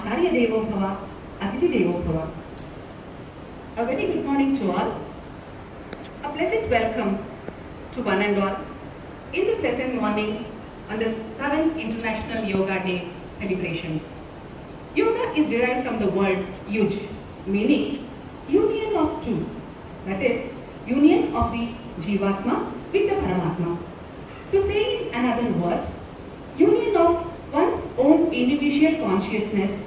Acharya Devo Bhava, Atiti Devo Bhava. A very good morning to all. A pleasant welcome to one and all in the pleasant morning on the 7th International Yoga Day celebration. Yoga is derived from the word yuj, meaning union of two, that is, union of the Jivatma with the Paramatma. To say in another words, union of one's own individual consciousness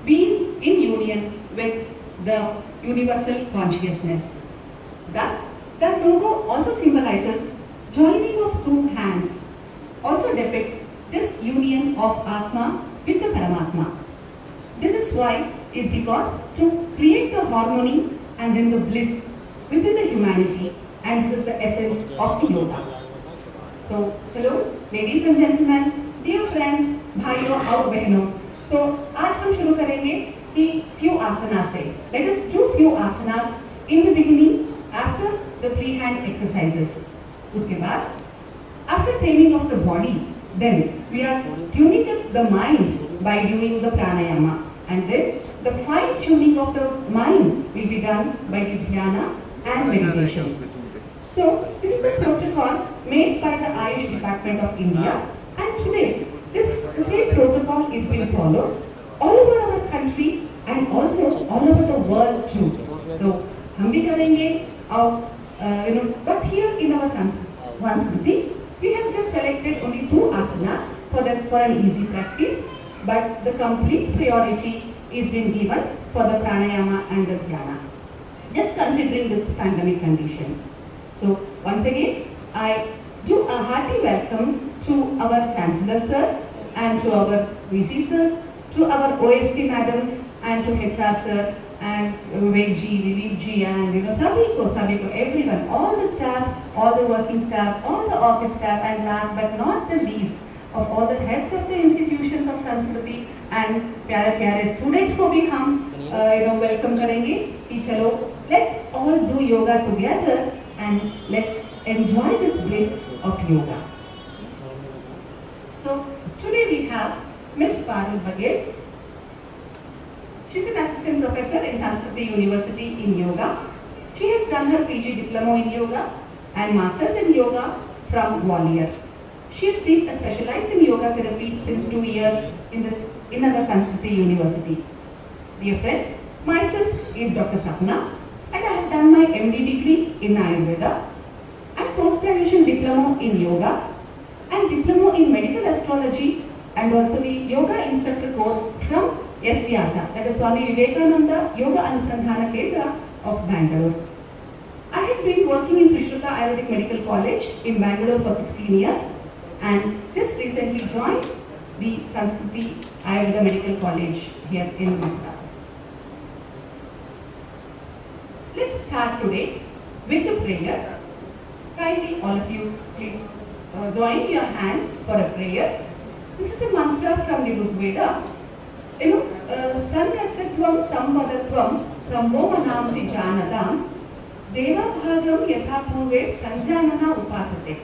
being in union with the universal consciousness. Thus, the logo also symbolizes joining of two hands, also depicts this union of Atma with the Paramatma. This is why is because to create the harmony and then the bliss within the humanity, and this is the essence of the yoga. So, hello, ladies and gentlemen, dear friends, भाइयों और बहनों. So, आज हम शुरू करेंगे कि few asanas से. Let us do few asanas in the beginning after the free hand exercises. उसके बाद, after training of the body, then we are tuning up the mind by doing the pranayama, and then the fine tuning of the mind will be done by the dhyana and meditation. So, this is a protocol made by the Ayush Department of India, and today this same protocol is being followed all over our country and also all over the world too. So, हम भी करेंगे और but here in our Sanskriti, we have just selected only 2 asanas for an easy practice, but the complete priority is being given for the pranayama and the dhyana, just considering this pandemic condition. So, once again, I do a hearty welcome to our Chancellor Sir and to our VC Sir, to our OST Madam and to HR Sir and Vivek Ji, Dilip Ji and Sabiko, everyone, all the staff, all the working staff, all the office staff, and last but not the least, of all the heads of the institutions of Sanskriti and प्यारे students को भी हम welcome करेंगे कि चलो let's all do yoga together and let's enjoy this bliss of yoga. So today we have Miss Parul Baghel. She's an assistant professor in Sanskriti University in yoga. She has done her PG diploma in yoga and masters in yoga from Gwalior. She has been specialized in yoga therapy since 2 years in our Sanskriti University. Dear friends, myself is Dr. Sapna, and I have done my MD degree in Ayurveda and post-graduation diploma in yoga and diploma in medical astrology and also the yoga instructor course from SVYASA, that is Swami Vivekananda Yoga Anusandhana Kendra of Bangalore. I have been working in Srishruta Ayurvedic Medical College in Bangalore for 16 years and just recently joined the Sanskriti Ayurveda Medical College here in Mathura. Let's start today with the prayer. Kindly all of you please join your hands for a prayer. This is a mantra from the Rig Veda. Sangachatvam samvadatvam samvomanamsi janadam deva bhagam yatha purve sanjanana upasate.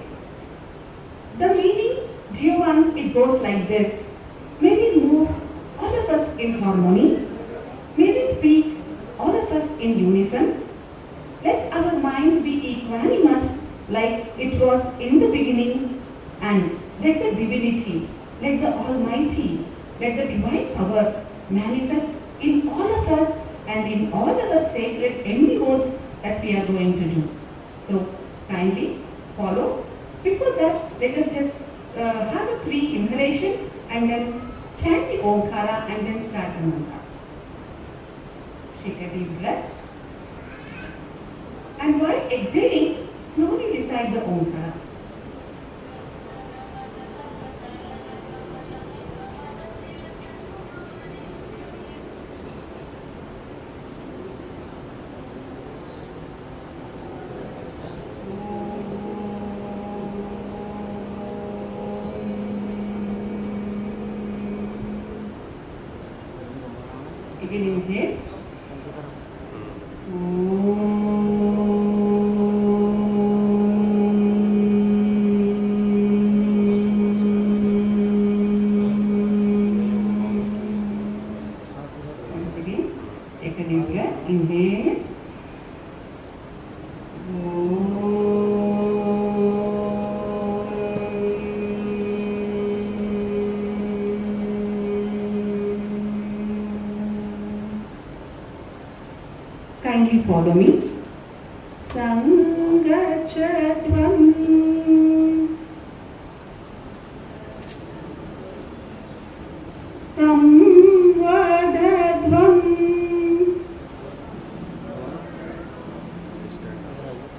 The meaning, dear ones, it goes like this. May we move all of us in harmony. May we speak all of us in unison. Let our mind be equanimous like it was in the beginning, and let the divinity, let the Almighty, let the divine power manifest in all of us and in all our sacred endeavors that we are going to do. So, kindly follow. Before that, let us just have a 3 inhalation and then chant the Omkara and then start the mantra. Take a deep breath. And while exhaling, slowly recite the Omkara. Again inhale. silently follow me. Sangachatvam. Samvadadvam.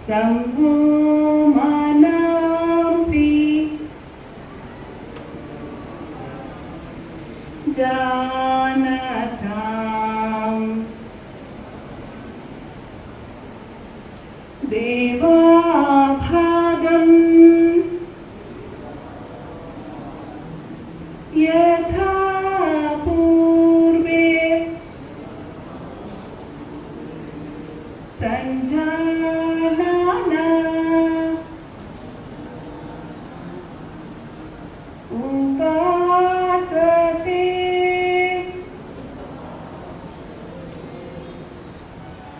Sambho manamsi. Janatam. Devabhagam. Yatha purve. Sanjanana. Upasate.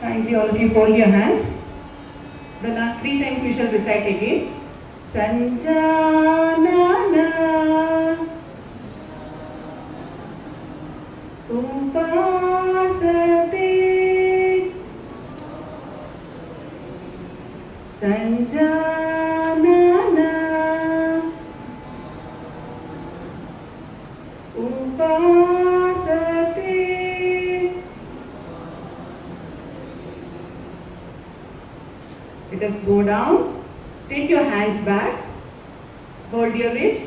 Kindly all of you hold your hands. The last 3 times we shall recite again. Sanjanana. Upasate. Sanjanana. Upasate. Let us go down. Take your hands back. Hold your wrist.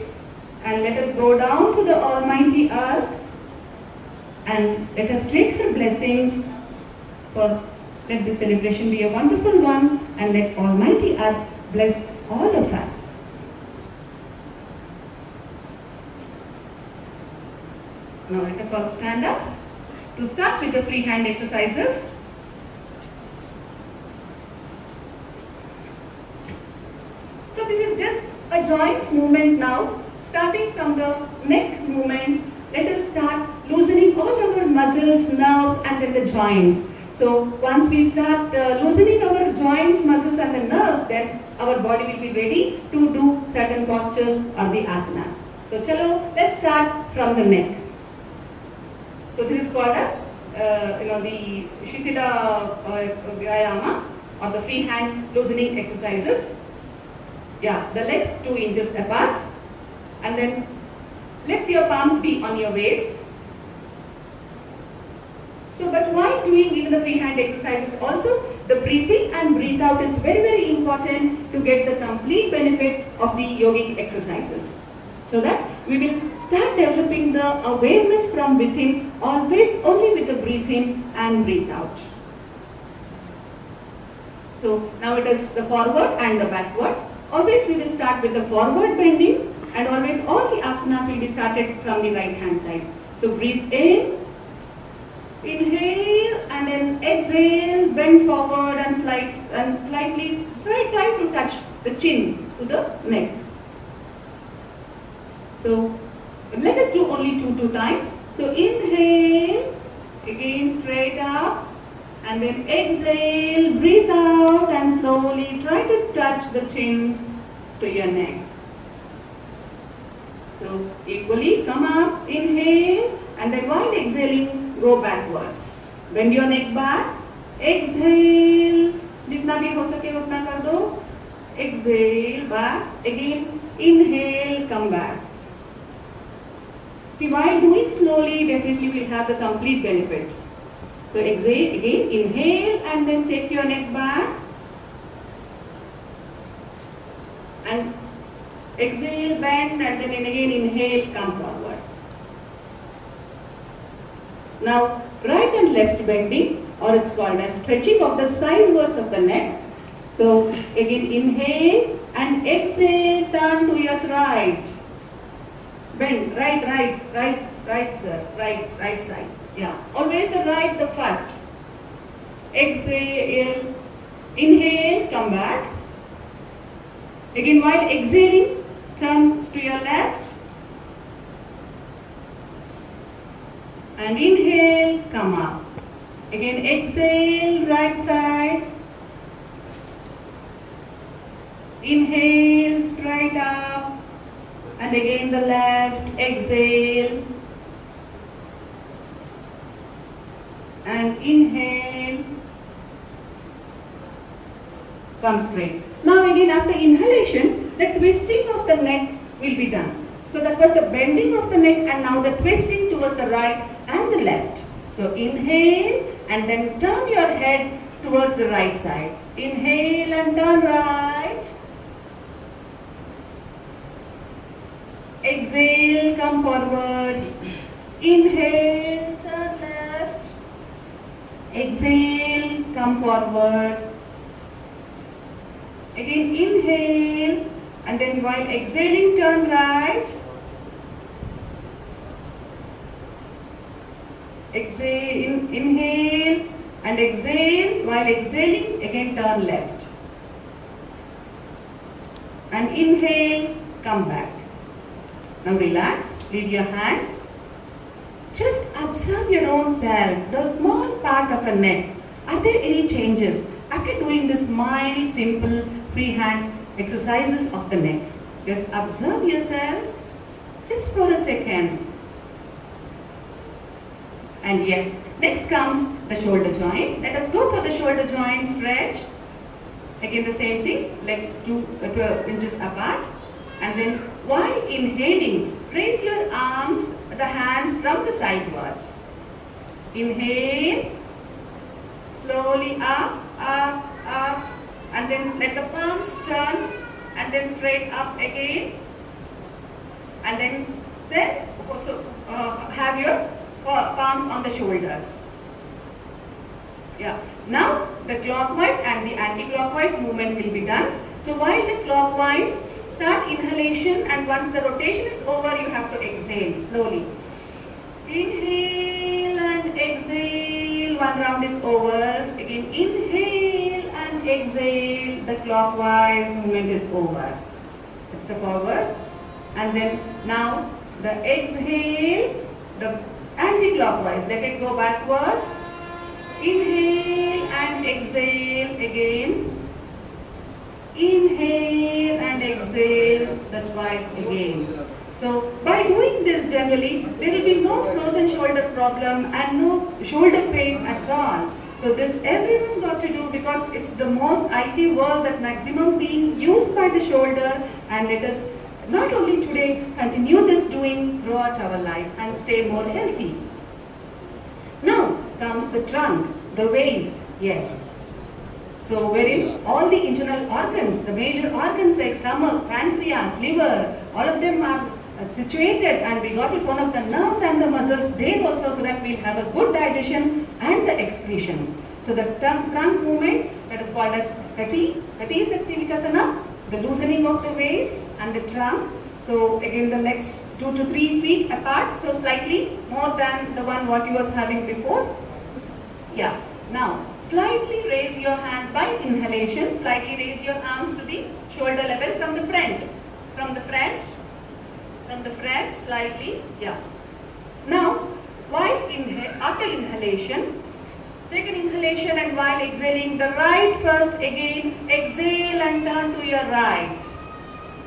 And let us go down to the Almighty Earth. And let us take her blessings. Let this celebration be a wonderful one. And let Almighty Earth bless all of us. Now let us all stand up to start with the free hand exercises. So this is just a joints movement now. Starting from the neck movements, let us start loosening all our muscles, nerves and then the joints. So once we start loosening our joints, muscles and the nerves, then our body will be ready to do certain postures or the asanas. So chalo, let's start from the neck. So this is called as the Shitila Vyayama or the free hand loosening exercises. Yeah, the legs 2 inches apart, and then let your palms be on your waist. So but while doing even the free hand exercises also, the breathing and breathe out is very, very important to get the complete benefit of the yogic exercises. So that we will start developing the awareness from within, always only with the breathe in and breathe out. So now it is the forward and the backward. Always we will start with the forward bending, and always all the asanas will be started from the right hand side. So breathe in, inhale and then exhale, bend forward and slightly try to touch the chin to the neck. So let us do only two times. So inhale, again straight up, and then exhale, breathe out and slowly try to touch the chin to your neck. So equally come up, inhale, and then while exhaling, go backwards. Bend your neck back, exhale, जितना भी हो सके उतना कर दो. Exhale, back, again, inhale, come back. See, while doing slowly, definitely we will have the complete benefit. So exhale, again, inhale, and then take your neck back. And exhale, bend, and then again inhale, come forward. Now, right and left bending, or it's called as stretching of the sidewards of the neck. So, again inhale and exhale, turn to your right. Bend, right sir, right side. Yeah, always the right the first. Exhale, inhale, come back. Again, while exhaling, turn to your left. And inhale, come up. Again, exhale, right side. Inhale, straight up. And again the left, exhale. And inhale. come straight. Now again after inhalation, the twisting of the neck will be done. So that was the bending of the neck and now the twisting towards the right and the left. So inhale and then turn your head towards the right side. Inhale and turn right. Exhale, come forward. Inhale, turn left. Exhale, come forward. Again inhale and then while exhaling turn right. Exhale, inhale and exhale. While exhaling again turn left. And inhale, come back. Now relax, leave your hands. Just observe your own self, the small part of a neck. Are there any changes after doing this mild, simple, freehand exercises of the neck? Just observe yourself just for a second. And yes, next comes the shoulder joint. Let us go for the shoulder joint stretch. Again the same thing, legs 12 inches apart. And then while inhaling, raise your arms, the hands from the sidewards. Inhale, slowly up, up, up, and then let the palms turn and then straight up again. And then also have your palms on the shoulders. Yeah. Now the clockwise and the anti-clockwise movement will be done. So while the clockwise, start inhalation and once the rotation is over, you have to exhale slowly. Inhale and exhale, one round is over. Again inhale and exhale, the clockwise movement is over. It's the forward. And then now the exhale, the anti-clockwise, let it go backwards. Inhale and exhale again. Inhale and exhale the twice again. So by doing this generally, there will be no frozen shoulder problem and no shoulder pain at all. So this everyone got to do because it's the most IT world that maximum being used by the shoulder, and let us not only today continue this doing throughout our life and stay more healthy. Now comes the trunk, the waist, yes. So wherein all the internal organs, the major organs like stomach, pancreas, liver, all of them are situated, and we got it one of the nerves and the muscles there also, so that we'll have a good digestion and the excretion. So the trunk movement, that is called as Kati Sakti Vikasana, the loosening of the waist and the trunk. So again the legs 2 to 3 feet apart, so slightly more than the one what you was having before. Yeah. Now slightly raise your hand by inhalation, slightly raise your arms to the shoulder level from the front. From the front, slightly, yeah. Now, while after inhalation, take an inhalation and while exhaling, the right first again, exhale and turn to your right.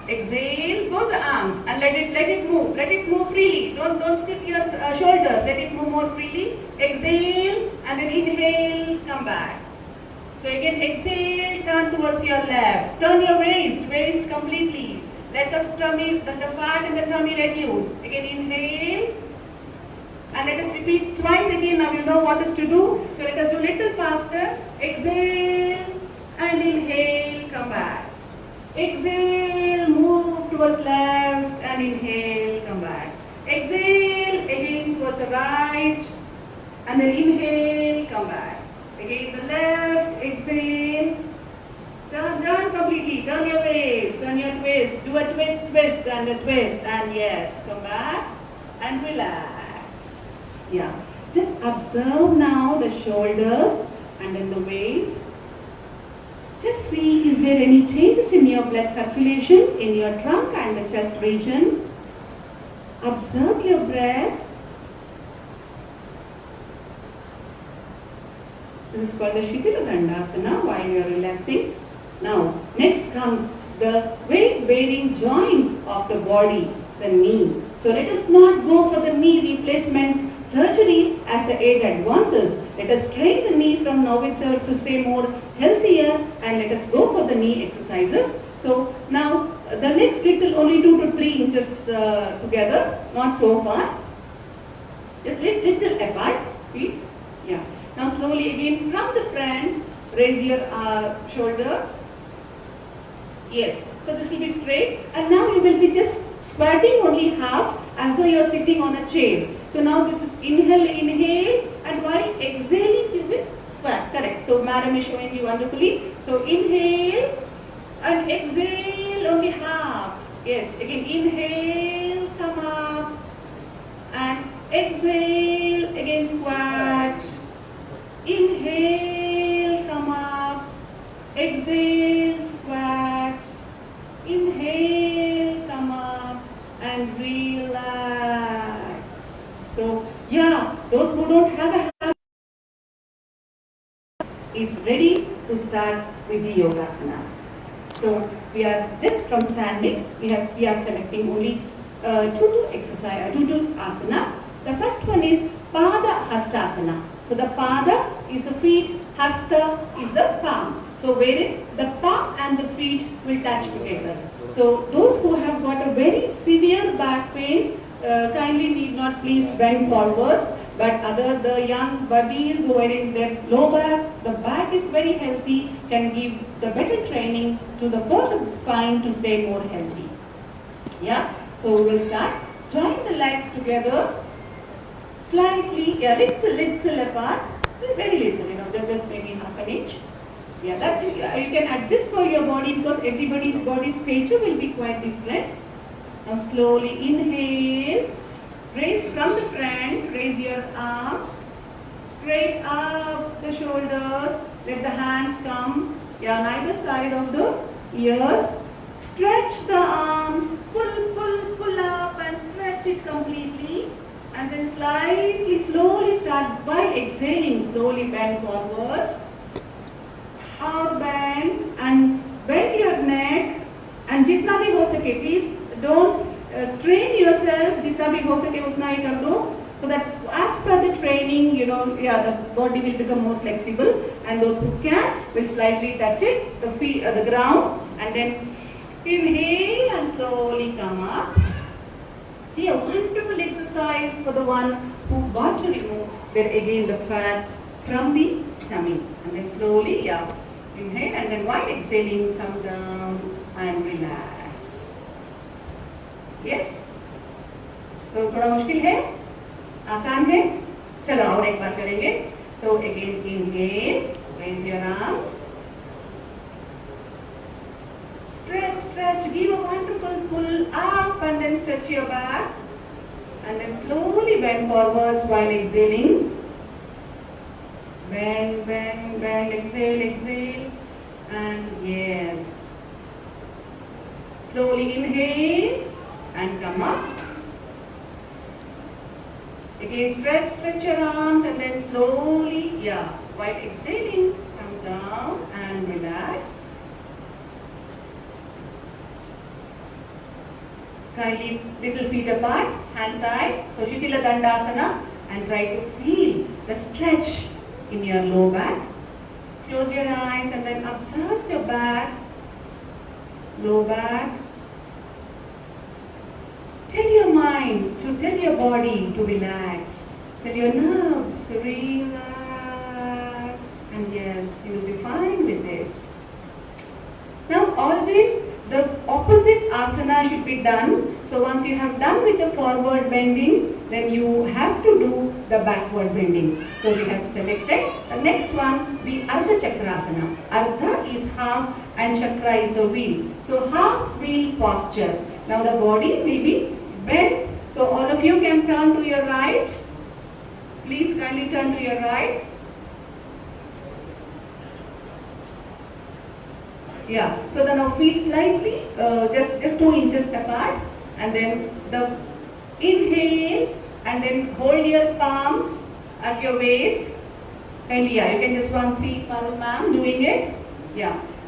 Exhale, both the arms and let it move freely. Don't stiff your shoulders, let it move more freely. Exhale and then inhale, come back. So again exhale, turn towards your left. Turn your waist completely. Let the tummy, the fat in the tummy reduce. Again inhale. And let us repeat twice again. Now you know what is to do. So let us do little faster. Exhale and inhale, come back. Exhale, move towards left and inhale, come back. Exhale, again towards the right and then inhale, come back. Again the left, exhale. Turn completely, turn your waist, turn your twist, do a twist and a twist, and yes, come back and relax. Yeah, just observe now the shoulders and then the waist. Just see, is there any changes in your blood circulation, in your trunk and the chest region? Observe your breath. This is called the Shikila Dandasana while you are relaxing. Now, next comes the weight-bearing joint of the body, the knee. So let us not go for the knee replacement surgeries as the age advances. Let us train the knee from now itself to stay more healthier, and let us go for the knee exercises. So now the next little, only 2 to 3 inches together, not so far. Just little apart, feet. Yeah. Now slowly again from the front, raise your shoulders. Yes. So this will be straight, and now you will be just squatting only half as though you are sitting on a chair. So now this is inhale, and while exhaling you will squat. Correct. So madam is showing you wonderfully. So inhale and exhale only half. Yes. Again inhale, come up, and exhale, again squat. Inhale, come up, exhale, squat. Inhale, come up, and relax. So yeah, those who don't have a habit is ready to start with the yogasanas. So we are just from standing, we are selecting only two asanas. The first one is Pada Hastasana. So the Pada is the feet, Hasta is the palm. So wherein the palm and the feet will touch together. So those who have got a very severe back pain, kindly need not please bend forwards. But the young buddies who are in their low back, the back is very healthy, can give the better training to the fourth spine to stay more healthy. Yeah. So we will start. Join the legs together. Slightly, a little apart, very little, just maybe half an inch. Yeah, that you can adjust for your body because everybody's body stature will be quite different. Now slowly inhale, raise from the front, raise your arms, straight up the shoulders, let the hands come, on either side of the ears. Stretch the arms, pull up and stretch it completely. And then slowly start by exhaling, slowly bend forwards. Or bend and bend your neck. And jitna bhi ho sake, please don't strain yourself. Jitna bhi ho sake utna hi kar do. So that as per the training, the body will become more flexible. And those who can will slightly touch it, the feet, the ground. And then inhale and slowly come up. See, a wonderful exercise for the one who got to remove the fat from the tummy. And then slowly, inhale, and then while exhaling, come down and relax. Yes? So, थोड़ा मुश्किल है? आसान है? चलो और एक बार करेंगे. So again, inhale, raise your arms. Stretch, give a wonderful pull up and then stretch your back. And then slowly bend forwards while exhaling. Bend, exhale. And yes. Slowly inhale and come up. Again, stretch your arms and then slowly, while exhaling, come down and relax. Kindly little feet apart, hand side. So Shitila Dandasana, and try to feel the stretch in your low back. Close your eyes and then observe your back, low back. Tell your mind, tell your body to relax. Tell your nerves to relax. And yes, you will be fine with this. Now always the opposite asana should be done. So once you have done with the forward bending, then you have to do the backward bending. So we have selected the next one, the Ardha Chakrasana. Ardha is half and Chakra is a wheel. So half wheel posture. Now the body will be bent. So all of you can turn to your right. Please kindly turn to your right. So the now feet slightly, just 2 inches apart, and then the inhale, and then hold your palms at your waist, and you can just see Parul ma'am doing it.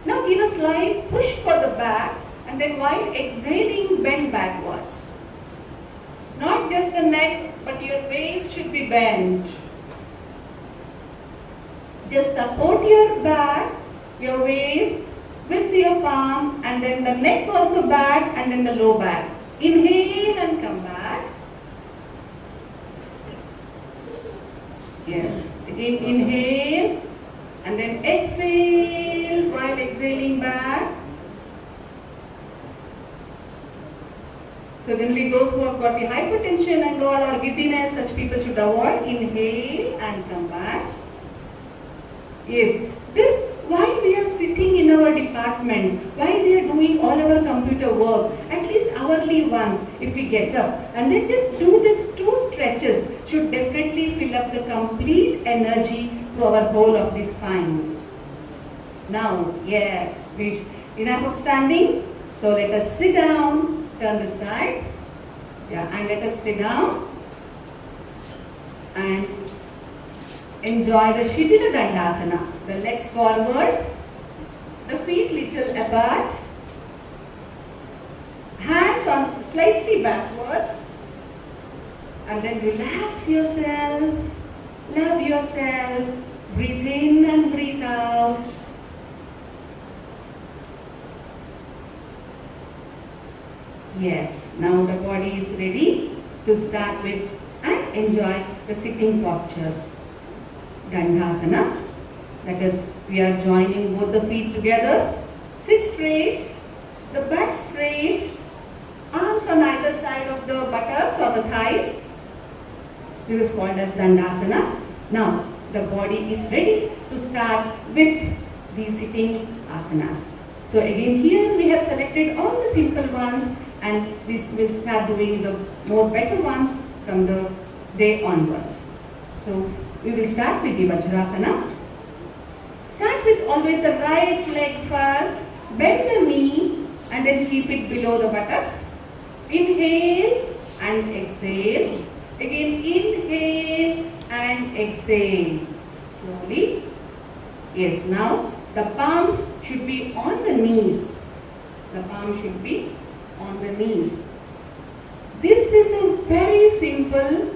Now give a slight push for the back, and then while exhaling, bend backwards. Not not just the neck, but your waist should be bent. Just support your back, your waist with your palm, and then the neck also back, and then the low back. Inhale and come back. Yes. Again inhale and then exhale while exhaling back. So generally those who have got the hypertension and all or giddiness, such people should avoid. Inhale and come back. Yes. This while we are sitting in our department, while we are doing all our computer work, at least hourly once, if we get up and then just do these 2 stretches, should definitely fill up the complete energy to our whole of the spine. Now, yes, enough of standing. So let us sit down, turn the side, and let us sit down and enjoy the Shitila Dandasana. The legs forward, the feet little apart, hands on slightly backwards, and then relax yourself, love yourself, breathe in and breathe out. Yes, now the body is ready to start with and enjoy the sitting postures. Dandasana. That is, we are joining both the feet together. Sit straight, the back straight, arms on either side of the buttocks or the thighs. This is called as Dandasana. Now, the body is ready to start with the sitting asanas. So again here we have selected all the simple ones and we will start doing the more better ones from the day onwards. So we will start with the Vajrasana. Start with always the right leg first, bend the knee and then keep it below the buttocks. Inhale and exhale. Again inhale and exhale. Slowly. Yes, now the palms should be on the knees. The palm should be on the knees. This is a very simple,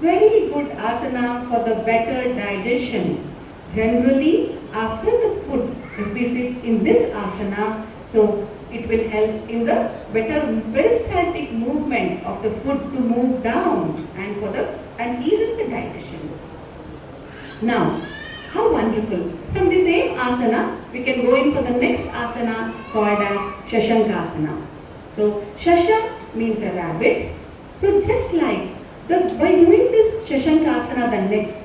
very good asana for the better digestion. Generally, after the food, if we sit in this asana, so it will help in the better peristaltic movement of the food to move down and eases the digestion. Now, how wonderful. From the same asana, we can go in for the next asana called as Shashankasana. So, Shasha means a rabbit. So, just like by doing this Shashankasana, the next,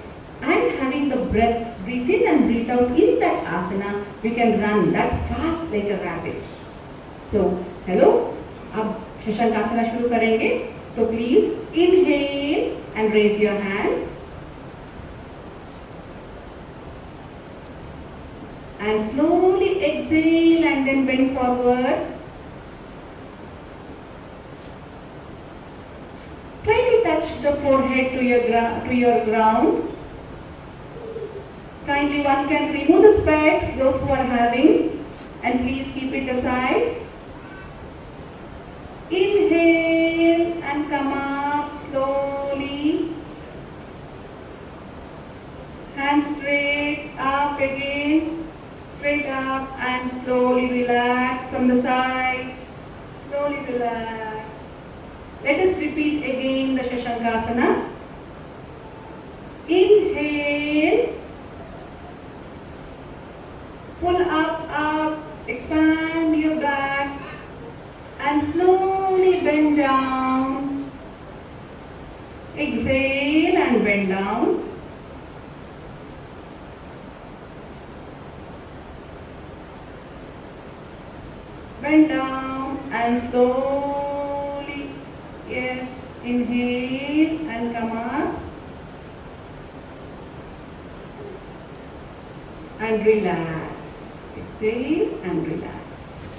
and having the breath, breathe in and breathe out in that asana, we can run that fast like a rabbit. So, hello, अब Shashankasana शुरू करेंगे. So, please inhale and raise your hands. And slowly exhale and then bend forward. Try to touch the forehead to your ground. Kindly one can remove the specs, those who are having, and please keep it aside. Inhale and come up slowly. Hands straight up again. Straight up and slowly relax from the sides. Slowly relax. Let us repeat again the Shashankasana. Inhale. Pull up, expand your back and slowly bend down. Exhale and bend down. Bend down and slowly, yes, inhale and come up and relax. Exhale and relax.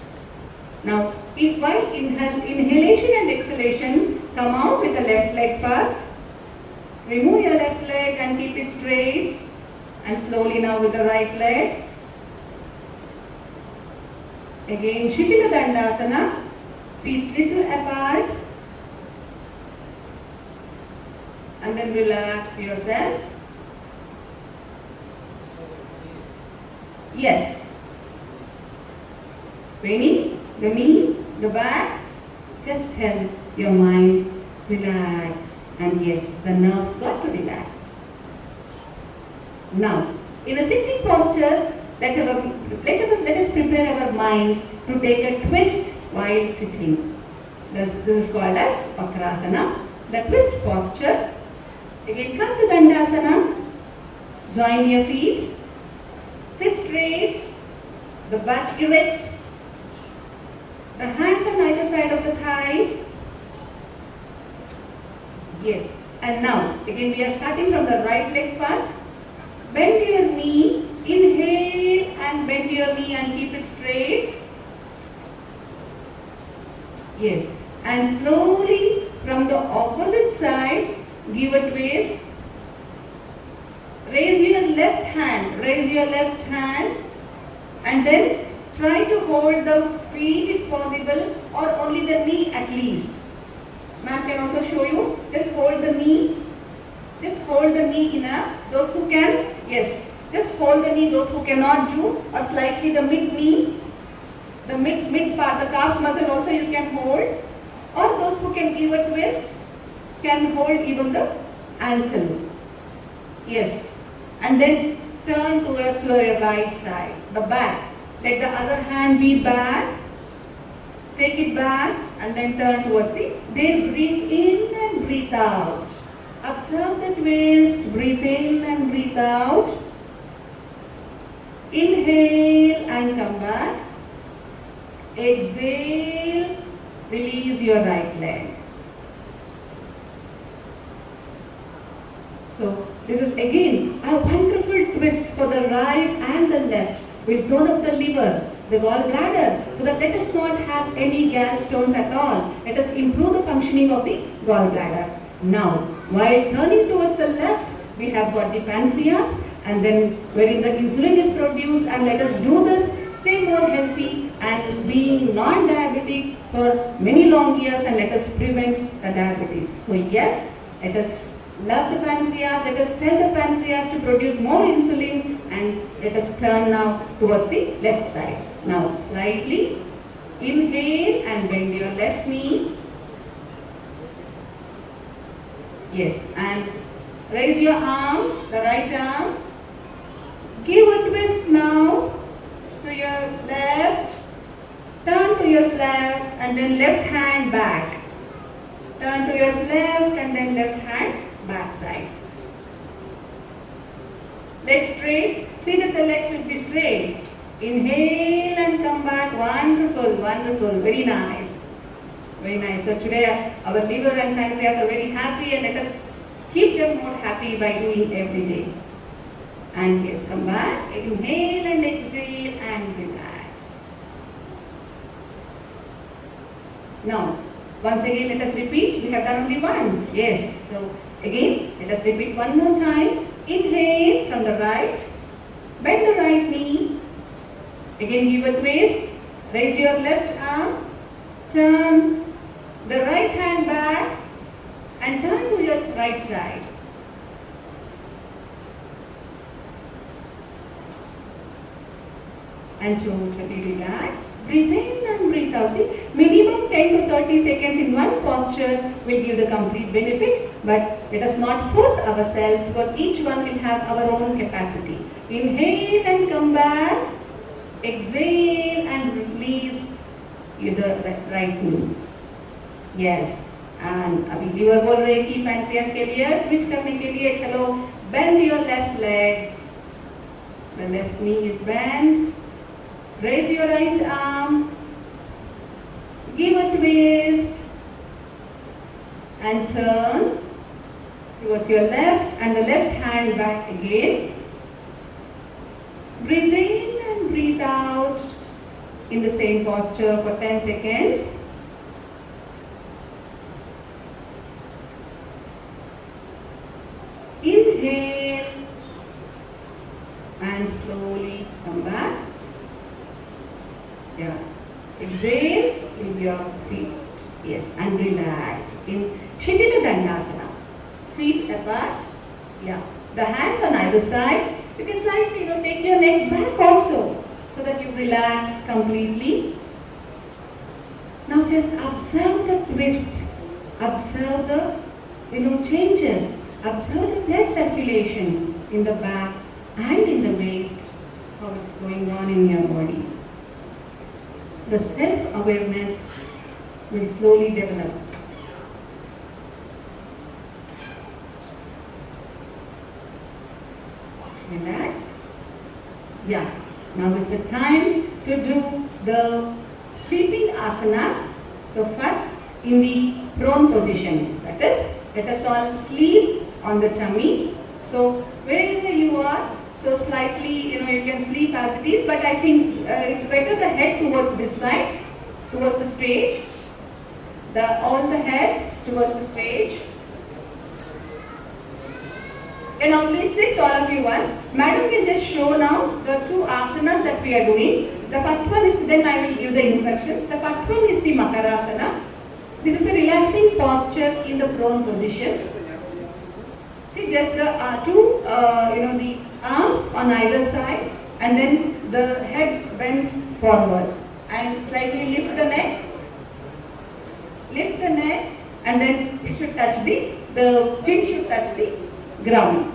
Now, while inhalation and exhalation, come out with the left leg first. Remove your left leg and keep it straight. And slowly now with the right leg. Again, Shitila Dandasana, feet little apart. and then relax yourself. Yes. Veni, the knee, the back. Just tell your mind, relax. And yes, the nerves got to relax. Now, in a sitting posture, let us prepare our mind to take a twist while sitting. This is called as Vakrasana, the twist posture. Again, come to Dandasana. Join your feet. Sit straight. The back erect. The hands on either side of the thighs. Yes. And now, again we are starting from the right leg first. Bend your knee. Inhale and bend your knee and keep it straight. Yes. And slowly from the opposite side, give a twist. Raise your left hand. Raise your left hand. And then try to hold the feet if possible, or only the knee at least. Ma'am can also show you. Just hold the knee. Just hold the knee enough. Those who can, yes. Just hold the knee. Those who cannot do, or slightly the mid knee. The mid part, the calf muscle also you can hold. Or those who can give a twist, can hold even the ankle. Yes. And then turn towards your right side, the back. Let the other hand be back. Take it back and then turn towards the. Then breathe in and breathe out. Observe the twist. Breathe in and breathe out. Inhale and come back. Exhale. Release your right leg. So this is again a wonderful twist for the right and the left. We've thrown up the liver, the gallbladder, so that let us not have any gallstones at all. Let us improve the functioning of the gallbladder. Now, while turning towards the left, we have got the pancreas, and then wherein the insulin is produced, and let us do this, stay more healthy and being non-diabetic for many long years, and let us prevent the diabetes. So yes, let us love the pancreas, let us tell the pancreas to produce more insulin, and let us turn now towards the left side. Now slightly inhale and bend your left knee. Yes, and raise your arms, the right arm. Give a twist now to your left. Turn to your left and then left hand back. Turn to your left and then left hand back side. Legs straight. See that the legs will be straight. Inhale and come back. Wonderful, wonderful. Very nice. Very nice. So today our liver and pancreas are very happy, and let us keep them more happy by doing every day. And yes, come back. Inhale and exhale and relax. Now, once again let us repeat. We have done only once. Yes. So again, let us repeat one more time. Inhale from the right. Bend the right knee. Again give a twist. Raise your left arm. Turn the right hand back and turn to your right side. And totally relax. Breathe in and breathe out. See, minimum 10 to 30 seconds in one posture will give the complete benefit, but let us not force ourselves, because each one will have our own capacity. Inhale and come back. Exhale and release the right knee. Yes. And अभी liver बोल रहे हैं कि pancreas के लिए twist करने के लिए चलो bend your left leg. The left knee is bent. Raise your right arm. Give a twist and turn towards your left and the left hand back again. Breathe in and breathe out in the same posture for 10 seconds. Inhale and slowly come back. Yeah. Exhale with your feet. Yes, and relax in Shitila Dandasana. feet apart. Yeah. The hands on either side. You can slightly, take your neck back also so that you relax completely. Now just observe the twist. Observe the, changes. Observe the blood circulation in the back and in the waist. How it's going on in your body. The self-awareness will slowly develop. Relax. Yeah. Now it's a time to do the sleeping asanas. So first in the prone position. That is, let us all sleep on the tummy. So wherever you are, so slightly, you can sleep as it is, but I think it's better the head towards this side, towards the stage. All the heads towards the stage. And now please sit all of you once. Madam will just show now the two asanas that we are doing. The first one is, then I will give the instructions. The first one is the Makarasana. This is a relaxing posture in the prone position. See, just the the arms on either side, and then the heads bent forwards, and slightly lift the neck. Lift the neck, and then it should touch the chin should touch the ground.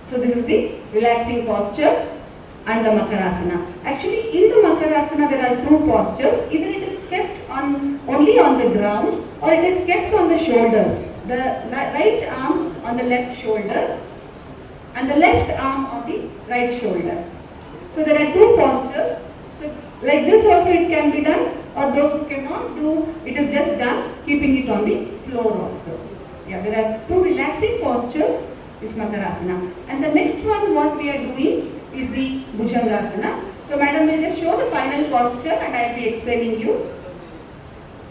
So this is the relaxing posture and the Makarasana. Actually, in the Makarasana there are two postures. Either it is kept only on the ground, or it is kept on the shoulders. The right arm on the left shoulder and the left arm on the right shoulder. So there are two postures. So like this also it can be done, or those who cannot do, it is just done keeping it on the floor also. Yeah, there are two relaxing postures, is Makarasana. And the next one what we are doing is the Bhujangasana. So madam will just show the final posture and I will be explaining you.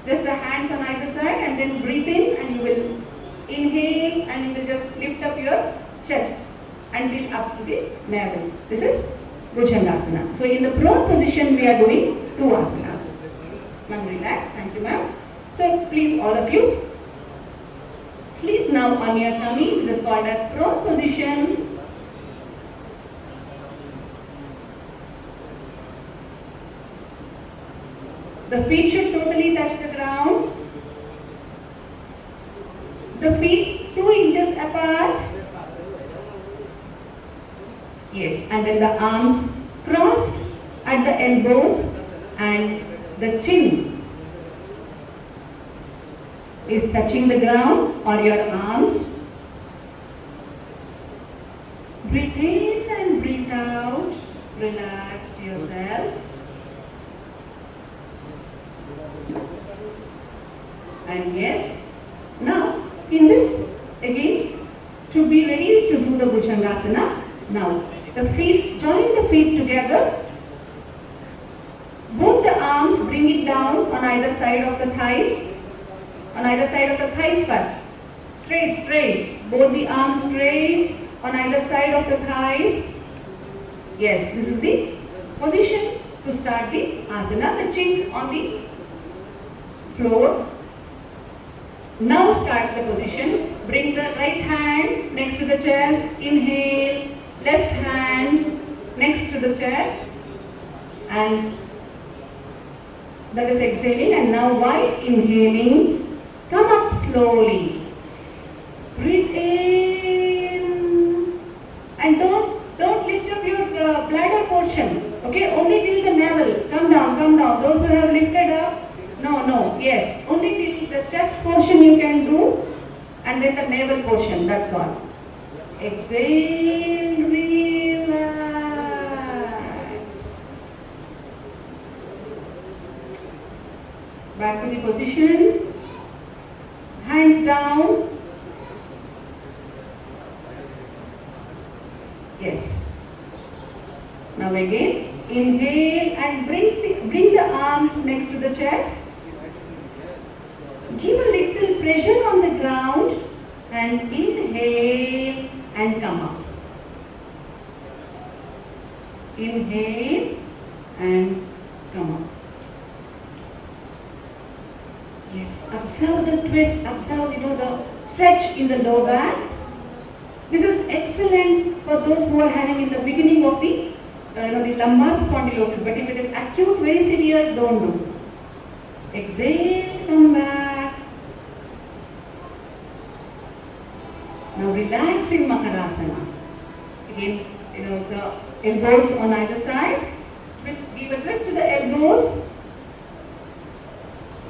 Just the hands on either side, and then breathe in, and you will inhale, and you will just lift up your chest until up to the navel. This is Bhujangasana. So in the prone position we are doing two asanas. Ma'am, relax. Thank you, ma'am. So please all of you sleep now on your tummy. This is called as prone position. The feet should totally touch the ground. The feet 2 inches apart. Yes, and then the arms crossed at the elbows, and the chin is touching the ground or your arms. Breathe in and breathe out. Relax yourself. And yes, now in this again, to be ready to do the Bhujangasana, now the feet, join the feet together. Both the arms bring it down on either side of the thighs. On either side of the thighs first. Straight, straight. Both the arms straight on either side of the thighs. Yes, this is the position to start the asana. The chin on the floor. Now starts the position. Bring the right hand next to the chest. Inhale. Left hand next to the chest. And that is exhaling. And now while inhaling, come up slowly. Breathe in. And don't lift up your bladder portion. Okay, only till the navel. Come down, come down. Those who have lifted up, no, yes. Only till the chest portion you can do, and then the navel portion, that's all. Exhale, relax. Back to the position. Hands down. Yes. Now again, inhale and bring the arms next to the chest. Give a little pressure on the ground and inhale and come up. Inhale and come up. Yes, observe the twist, observe the stretch in the lower back. This is excellent for those who are having in the beginning of the the lumbar spondylosis, but if it is acute, very severe, don't do. Exhale, come back. Now relax in Makarasana. Again, the elbows on either side. Give a twist to the elbows.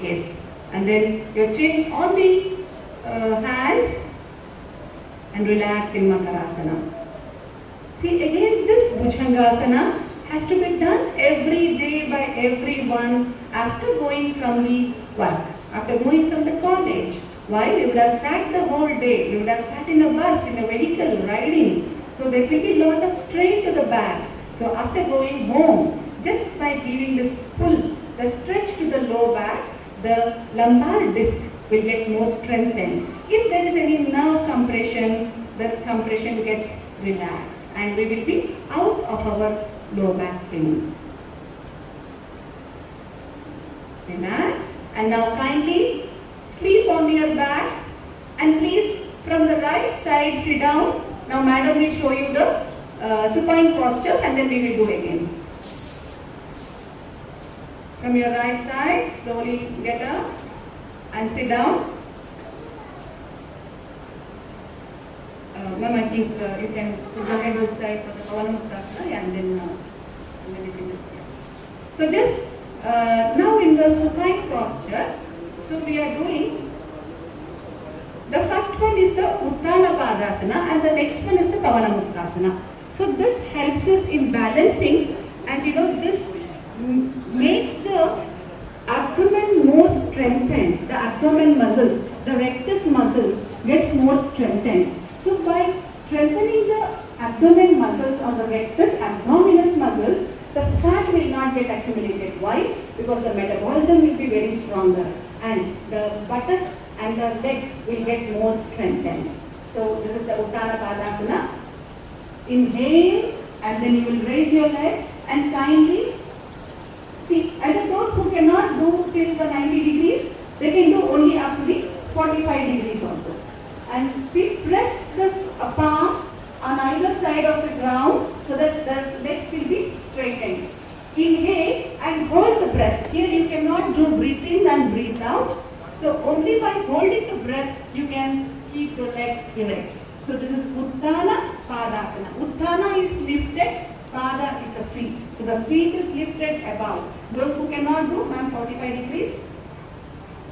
Yes. And then your chin on the hands and relax in Makarasana. See, again, this Bhujangasana has to be done every day by everyone after going from the work, after going from the college. Why? You would have sat the whole day, you would have sat in a bus, in a vehicle, riding. So there will be a lot of strain to the back. So after going home, just by giving this pull, the stretch to the low back, the lumbar disc will get more strengthened. If there is any nerve compression, the compression gets relaxed and we will be out of our low back pain. Relax, and now kindly sleep on your back, and please from the right side sit down. Now madam will show you the supine posture and then we will do again. From your right side, slowly get up and sit down. Ma'am, I think you can go ahead this side for the Pavanamuktasana and then you can just get. So just now in the supine posture, so we are doing, the first one is the Uttana Padasana and the next one is the Pavanamuktasana. So this helps us in balancing, and this makes the abdomen more strengthened, the abdomen muscles, the rectus muscles gets more strengthened. So by strengthening the abdomen muscles or the rectus abdominis muscles, the fat will not get accumulated. Why? Because the metabolism will be very stronger and the buttocks and the legs will get more strengthened. So this is the Uttana Padasana. Inhale and then you will raise your legs and kindly see, either those who cannot do till the 90 degrees, they can do only up to the 45 degrees also. And see, press the palm on either side of the ground so that the legs will be straightened. Inhale and hold the breath. Here you cannot do breathe in and breathe out. So only by holding the breath you can keep the legs erect. So this is Uttana Padasana. Uttana is lifted, Pada is the feet. So the feet is lifted above. Those who cannot do, ma'am, 45 degrees.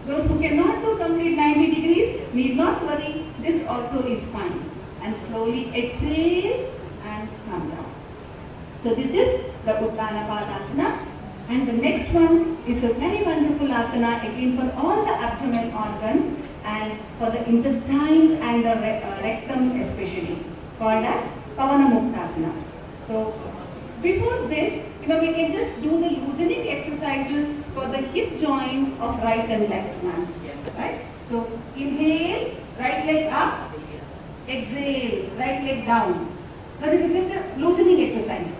Those who cannot do complete 90 degrees, need not worry, this also is fine. And slowly exhale and come down. So this is the Uttana Padasana. And the next one is a very wonderful asana again for all the abdomen organs and for the intestines and the rectum especially, called as Pavanamuktasana. So before this, we can just do the loosening exercises for the hip joint of right and left man. Right? So inhale, right leg up, exhale, right leg down. Now this is just a loosening exercise.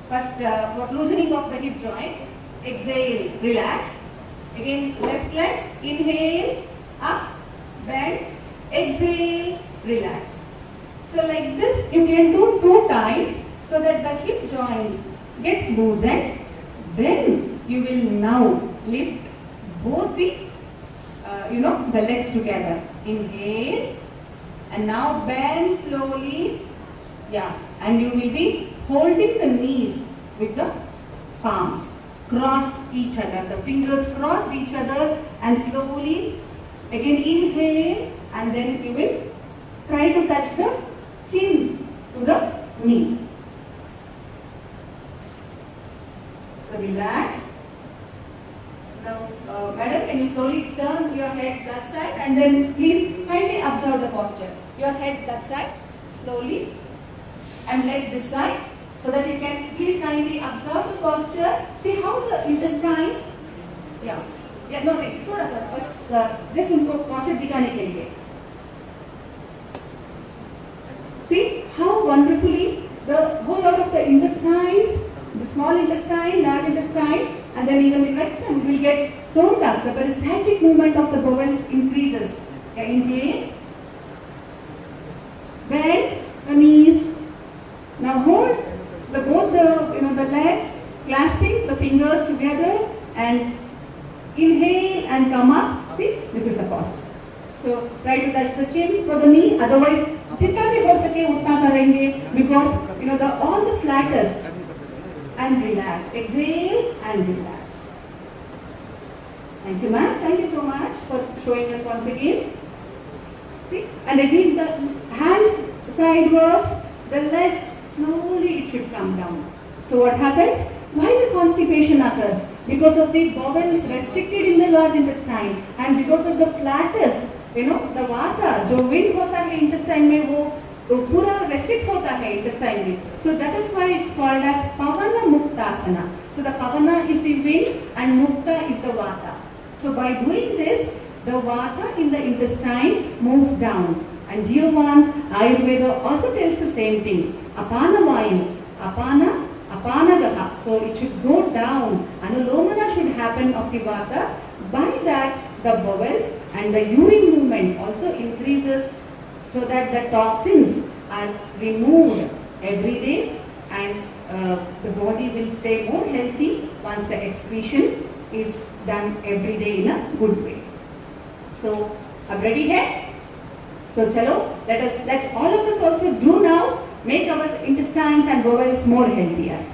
First, for loosening of the hip joint, exhale, relax. Again, left leg, inhale, up, bend, exhale, relax. So like this, you can do 2 times so that the hip joint gets loosened. Then you will now lift both the, the legs together. Inhale, and now bend slowly. Yeah, and you will be holding the knees with the palms crossed each other. The fingers crossed each other and slowly again inhale and then you will try to touch the chin to the knee. So relax. Now madam, can you slowly turn your head that side and then please kindly observe the posture. Your head that side, slowly, and legs this side. So that you can please kindly observe the posture. See how the intestines, थोड़ा बस just उनको posture दिखाने के लिए. See how wonderfully the whole lot of the intestines, the small intestine, large intestine, and then even the rectum will get toned up. The peristaltic movement of the bowels increases. Inhale and come up. See, this is a posture. So try to touch the chin for the knee. Otherwise, जितना भी हो सके उतना करेंगे, because you know all the flatters. And relax. Exhale and relax. Thank you, ma'am. Thank you so much for showing us once again. See? And again, the hands sidewards, the legs slowly it should come down. So what happens? Why the constipation occurs? Because of the bowels restricted in the large intestine and because of the flatus, you know, the vata, जो wind होता है intestine में वो पूरा restrict होता है intestine में. So that is why it's called as Pavana Muktasana. So the Pavana is the wind and Mukta is the vata. So by doing this, the vata in the intestine moves down. And dear ones, Ayurveda also tells the same thing. Apana Vayu, Apana, Apanagaha. So it should go down. Anulomana should happen of the vata. By that, the bowels and the urine movement also increases so that the toxins are removed every day and the body will stay more healthy once the excretion is done every day in a good way. So, ab ready hai? So, chalo, let all of us also do now, make our intestines and bowels more healthier.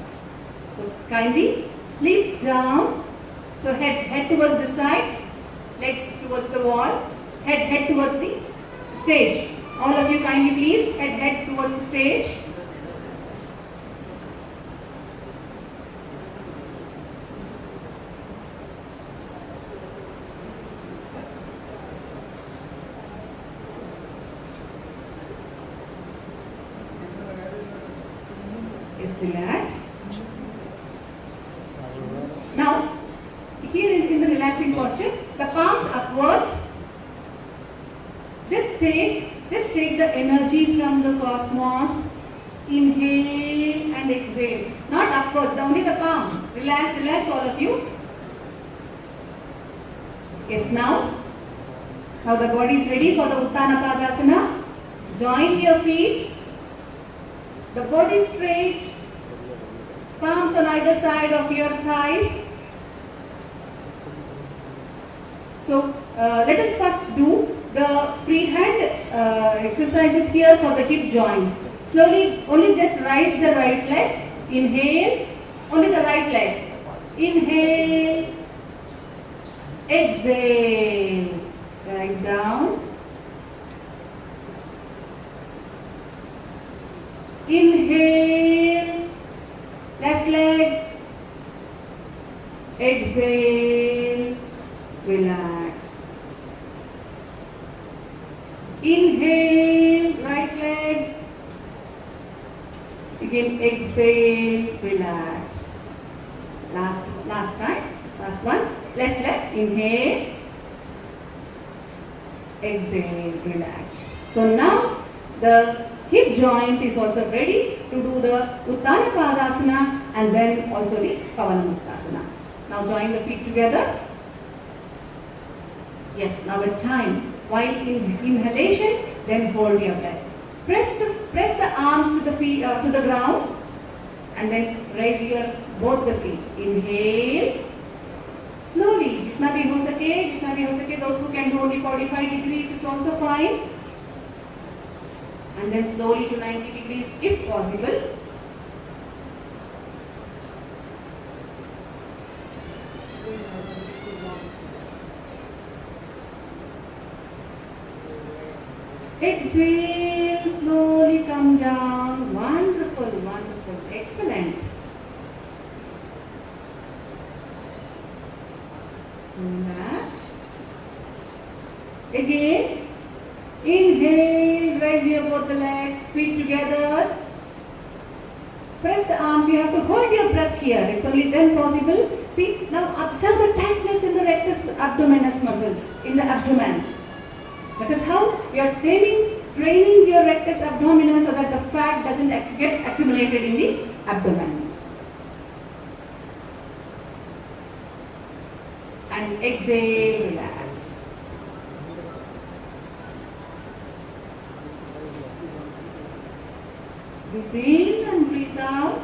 So, kindly sleep down. So, head towards the side, legs towards the wall, head towards the stage. All of you kindly please, head towards the stage. Just relax. Now, here in the relaxing posture, the palms upwards. Just take the energy from the cosmos. Inhale and exhale. Not upwards, only the palm. Relax all of you. Yes, now the body is ready for the Uttana Padasana. Join your feet. The body straight. Palms on either side of your thighs. So let us first do the free hand exercises here for the hip joint. Slowly, only just raise the right leg. Inhale, only the right leg. Inhale, exhale, right down. Inhale, left leg. Exhale, relax. Inhale, right leg. Again, exhale, relax. Last time, last one. Left leg, inhale. Exhale, relax. So now the hip joint is also ready to do the Uttana Padasana and then also the Pavana Muktasana. Now join the feet together. Yes, now at time. While in inhalation, then hold your breath. Press the arms to the feet to the ground, and then raise both the feet. Inhale. Slowly, जितना भी हो सके. Those who can do only 45 degrees is also fine. And then slowly to 90 degrees if possible. Exhale, slowly come down. Wonderful, wonderful, excellent. Relax. Again, inhale, raise both the legs, feet together. Press the arms, you have to hold your breath here. It's only then possible. See, now observe the tightness in the rectus abdominis muscles, in the abdomen. That is how you are training your rectus abdominis so that the fat doesn't get accumulated in the abdomen. And exhale, relax. Breathe in and breathe out.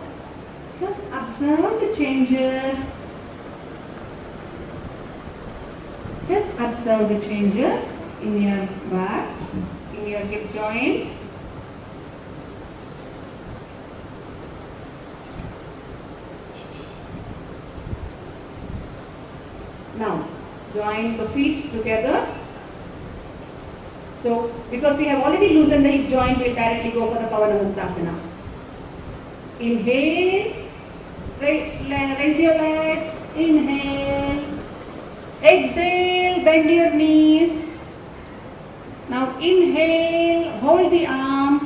Just observe the changes. Just observe the changes in your back, in your hip joint. Now, join the feet together. So, because we have already loosened the hip joint, we'll directly go for the Pavanamuktasana. Inhale, raise your legs, inhale, exhale, bend your knees. Now inhale, hold the arms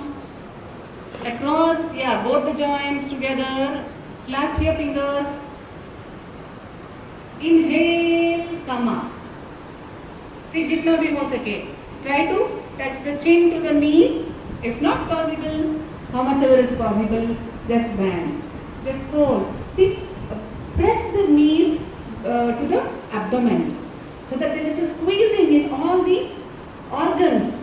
across, both the joints together, clasp your fingers. Inhale, come up. See, jitna bhi ho sake. Try to touch the chin to the knee. If not possible, how much ever is possible, just bend. Just fold. See, press the knees to the abdomen so that there is a squeezing in all the organs,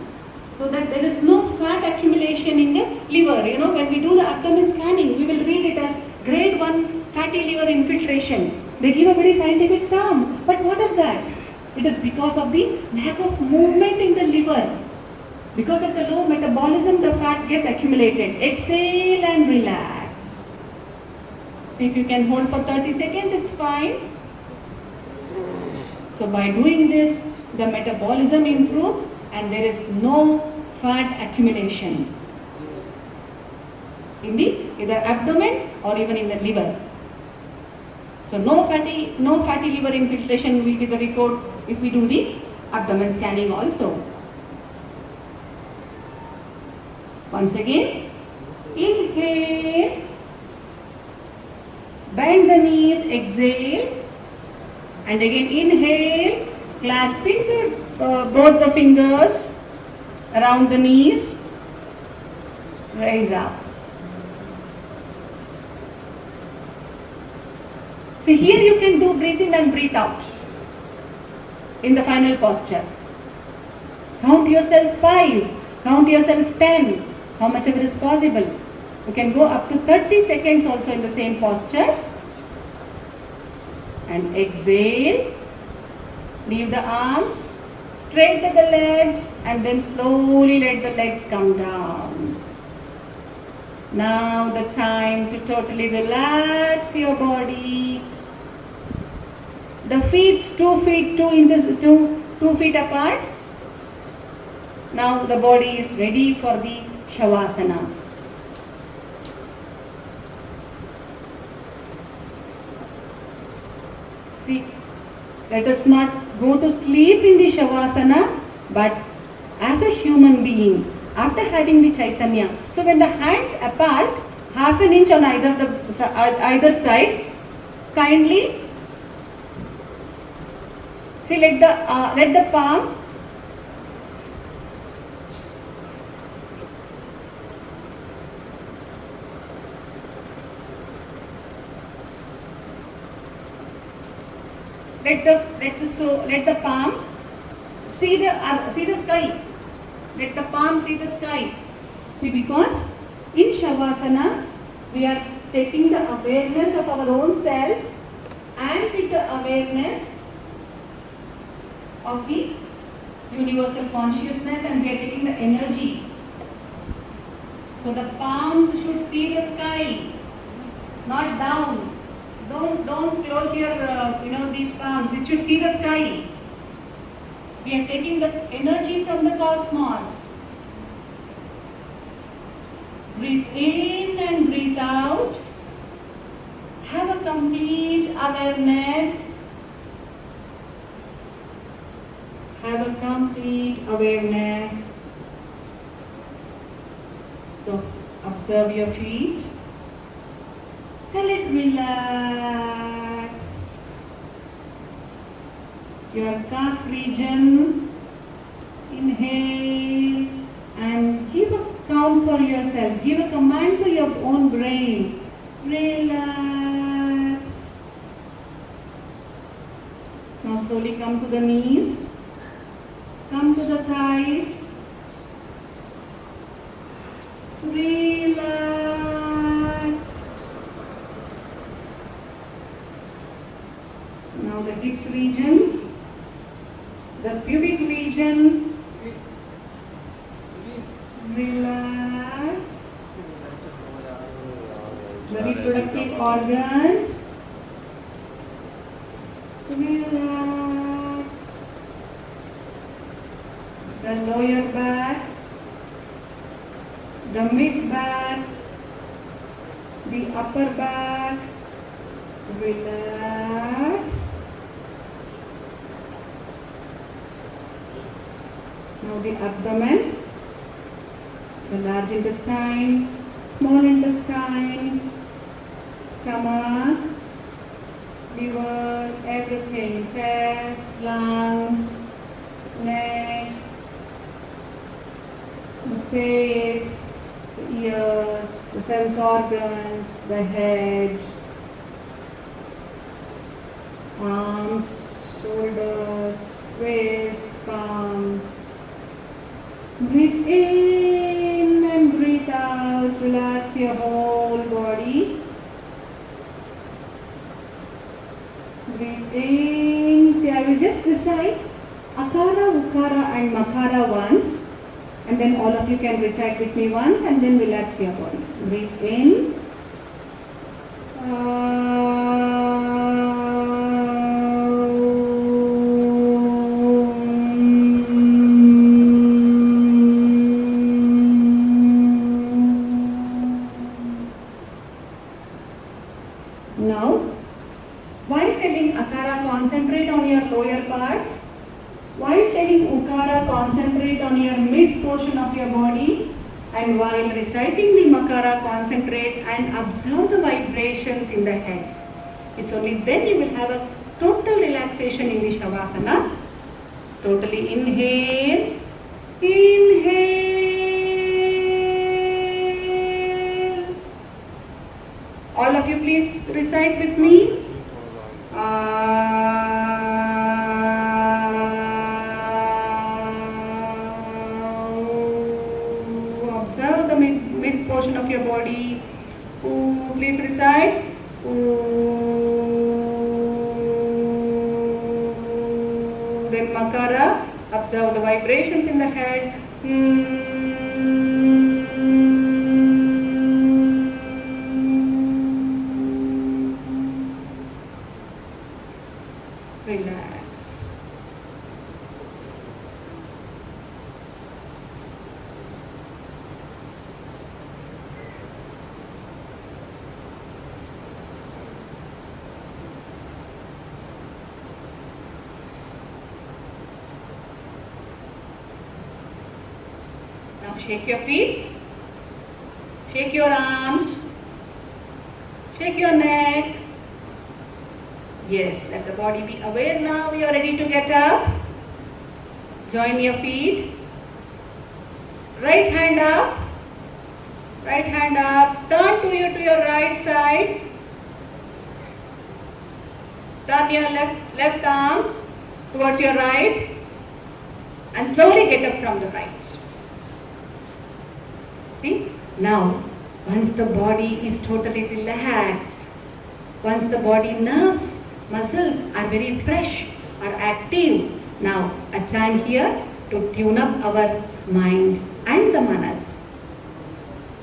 so that there is no fat accumulation in the liver. You know, when we do the abdomen scanning, we will read it as grade 1 fatty liver infiltration. They give a very scientific term. But what is that? It is because of the lack of movement in the liver. Because of the low metabolism, the fat gets accumulated. Exhale and relax. See, if you can hold for 30 seconds, it's fine. So by doing this, the metabolism improves and there is no fat accumulation in the either abdomen or even in the liver. So no fatty liver infiltration will be the report if we do the abdomen scanning also. Once again, inhale, bend the knees, exhale, and again inhale, clasping both the fingers around the knees, raise up. So here you can do breathe in and breathe out in the final posture. Count yourself 5, count yourself 10, how much ever is possible. You can go up to 30 seconds also in the same posture. And exhale, leave the arms, straighten the legs and then slowly let the legs come down. Now the time to totally relax your body. The feet 2 feet 2 inches 2 feet apart. Now the body is ready for the Shavasana. See, let us not go to sleep in the Shavasana, but as a human being, after having the Chaitanya. So when the hands apart, half an inch on either side, kindly see, let the palm let the palm see the sky. Let the palm see the sky. See, because in Shavasana we are taking the awareness of our own self and with the awareness of the universal consciousness, and we are taking the energy. So the palms should see the sky, not down. Don't close your the palms. It should see the sky. We are taking the energy from the cosmos. Breathe in and breathe out. Have a complete awareness. Have a complete awareness. So observe your feet. Let it relax. Your calf region. Inhale and give a count for yourself. Give a command to your own brain. Relax. Now slowly come to the knees. Come to the thighs. Relax. Now the hips region, the Relax. The reproductive organs. Relax. The lower back. The mid back. The upper back. Relax. Now the abdomen, the large intestine, small intestine, stomach, liver, everything, chest, lungs, neck, the face, the ears, the sense organs, the head, arms, shoulders, waist, palm. Breathe in and breathe out. Relax your whole body. Breathe in. See, I will just recite Akara, Ukara and Makara once. And then all of you can recite with me once and then relax your body. Breathe in. Now, while telling Akara, concentrate on your lower parts. While telling Ukara, concentrate on your mid portion of your body. And while reciting the Makara, concentrate and observe the vibrations in the head. It's only then you will have a total relaxation in the Shavasana. Totally inhale, inhale. All of you please recite with me. Observe the mid portion of your body. Please recite. Then Makara. Observe the vibrations in the head. Relax. Now shake your feet, shake your arms, shake your neck. Yes, let the body be aware now. You are ready to get up. Join your feet. Right hand up. Right hand up. Turn to your right side. Turn your left arm towards your right. And slowly get up from the right. See? Now, once the body is totally relaxed, once the body nerves, muscles are very fresh, are active. Now, a time here to tune up our mind and the manas.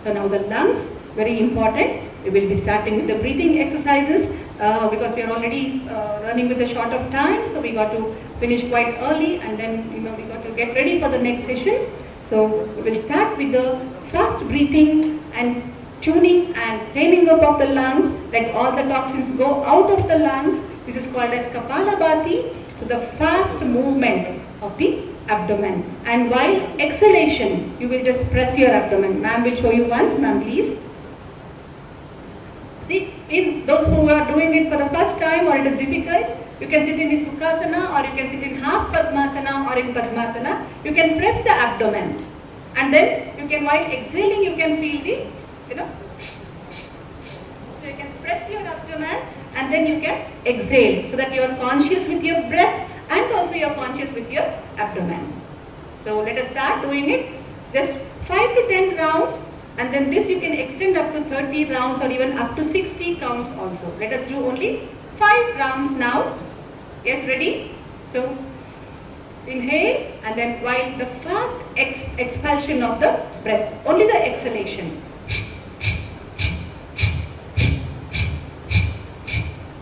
So now the lungs, very important. We will be starting with the breathing exercises because we are already running with a short of time. So we got to finish quite early and then we got to get ready for the next session. So we will start with the fast breathing and tuning and taming up of the lungs. Let all the toxins go out of the lungs. This is called as Kapalabhati, to the fast movement of the abdomen. And while exhalation, you will just press your abdomen. Ma'am will show you once. Ma'am, please. See, in those who are doing it for the first time or it is difficult, you can sit in the Sukhasana or you can sit in half Padmasana or in Padmasana. You can press the abdomen. And then you can, while exhaling, you can feel the, So you can press your abdomen and then you can exhale so that you are conscious with your breath and also you are conscious with your abdomen. So let us start doing it. Just 5 to 10 rounds and then this you can extend up to 30 rounds or even up to 60 counts also. Let us do only 5 rounds now. Yes, ready? So Inhale, and then while the fast expulsion of the breath, only the exhalation.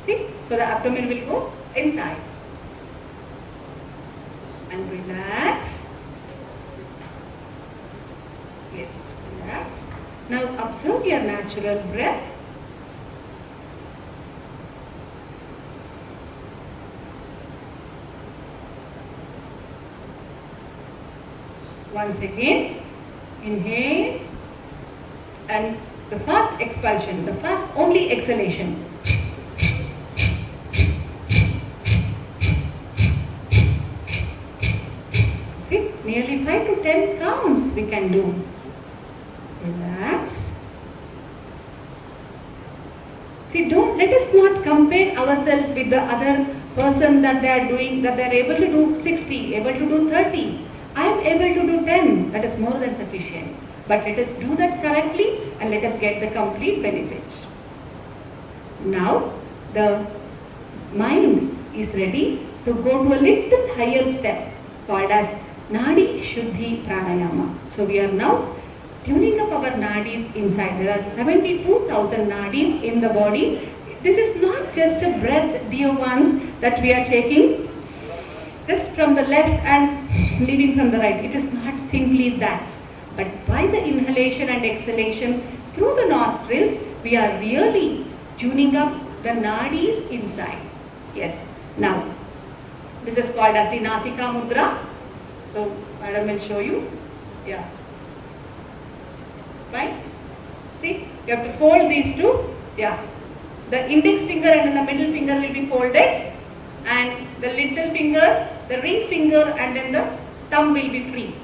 See? So the abdomen will go inside. And relax. Yes, relax. Now observe your natural breath. Once again, inhale, and the fast expulsion, the fast only exhalation. See, nearly 5 to 10 counts we can do. Relax. See, let us not compare ourselves with the other person that they are doing, that they are able to do 60, able to do 30. I am able to do 10, that is more than sufficient. But let us do that correctly and let us get the complete benefit. Now, the mind is ready to go to a little higher step called as Nadi Shuddhi Pranayama. So, we are now tuning up our nadis inside. There are 72,000 nadis in the body. This is not just a breath, dear ones, that we are taking just from the left and leaving from the right. It is not simply that. But by the inhalation and exhalation through the nostrils, we are really tuning up the nadis inside. Yes. Now, this is called as the Nasika Mudra. So, Madam will show you. Yeah. Right? See, you have to fold these two. Yeah. The index finger and the middle finger will be folded, and the little finger, the ring finger, and then the thumb will be free.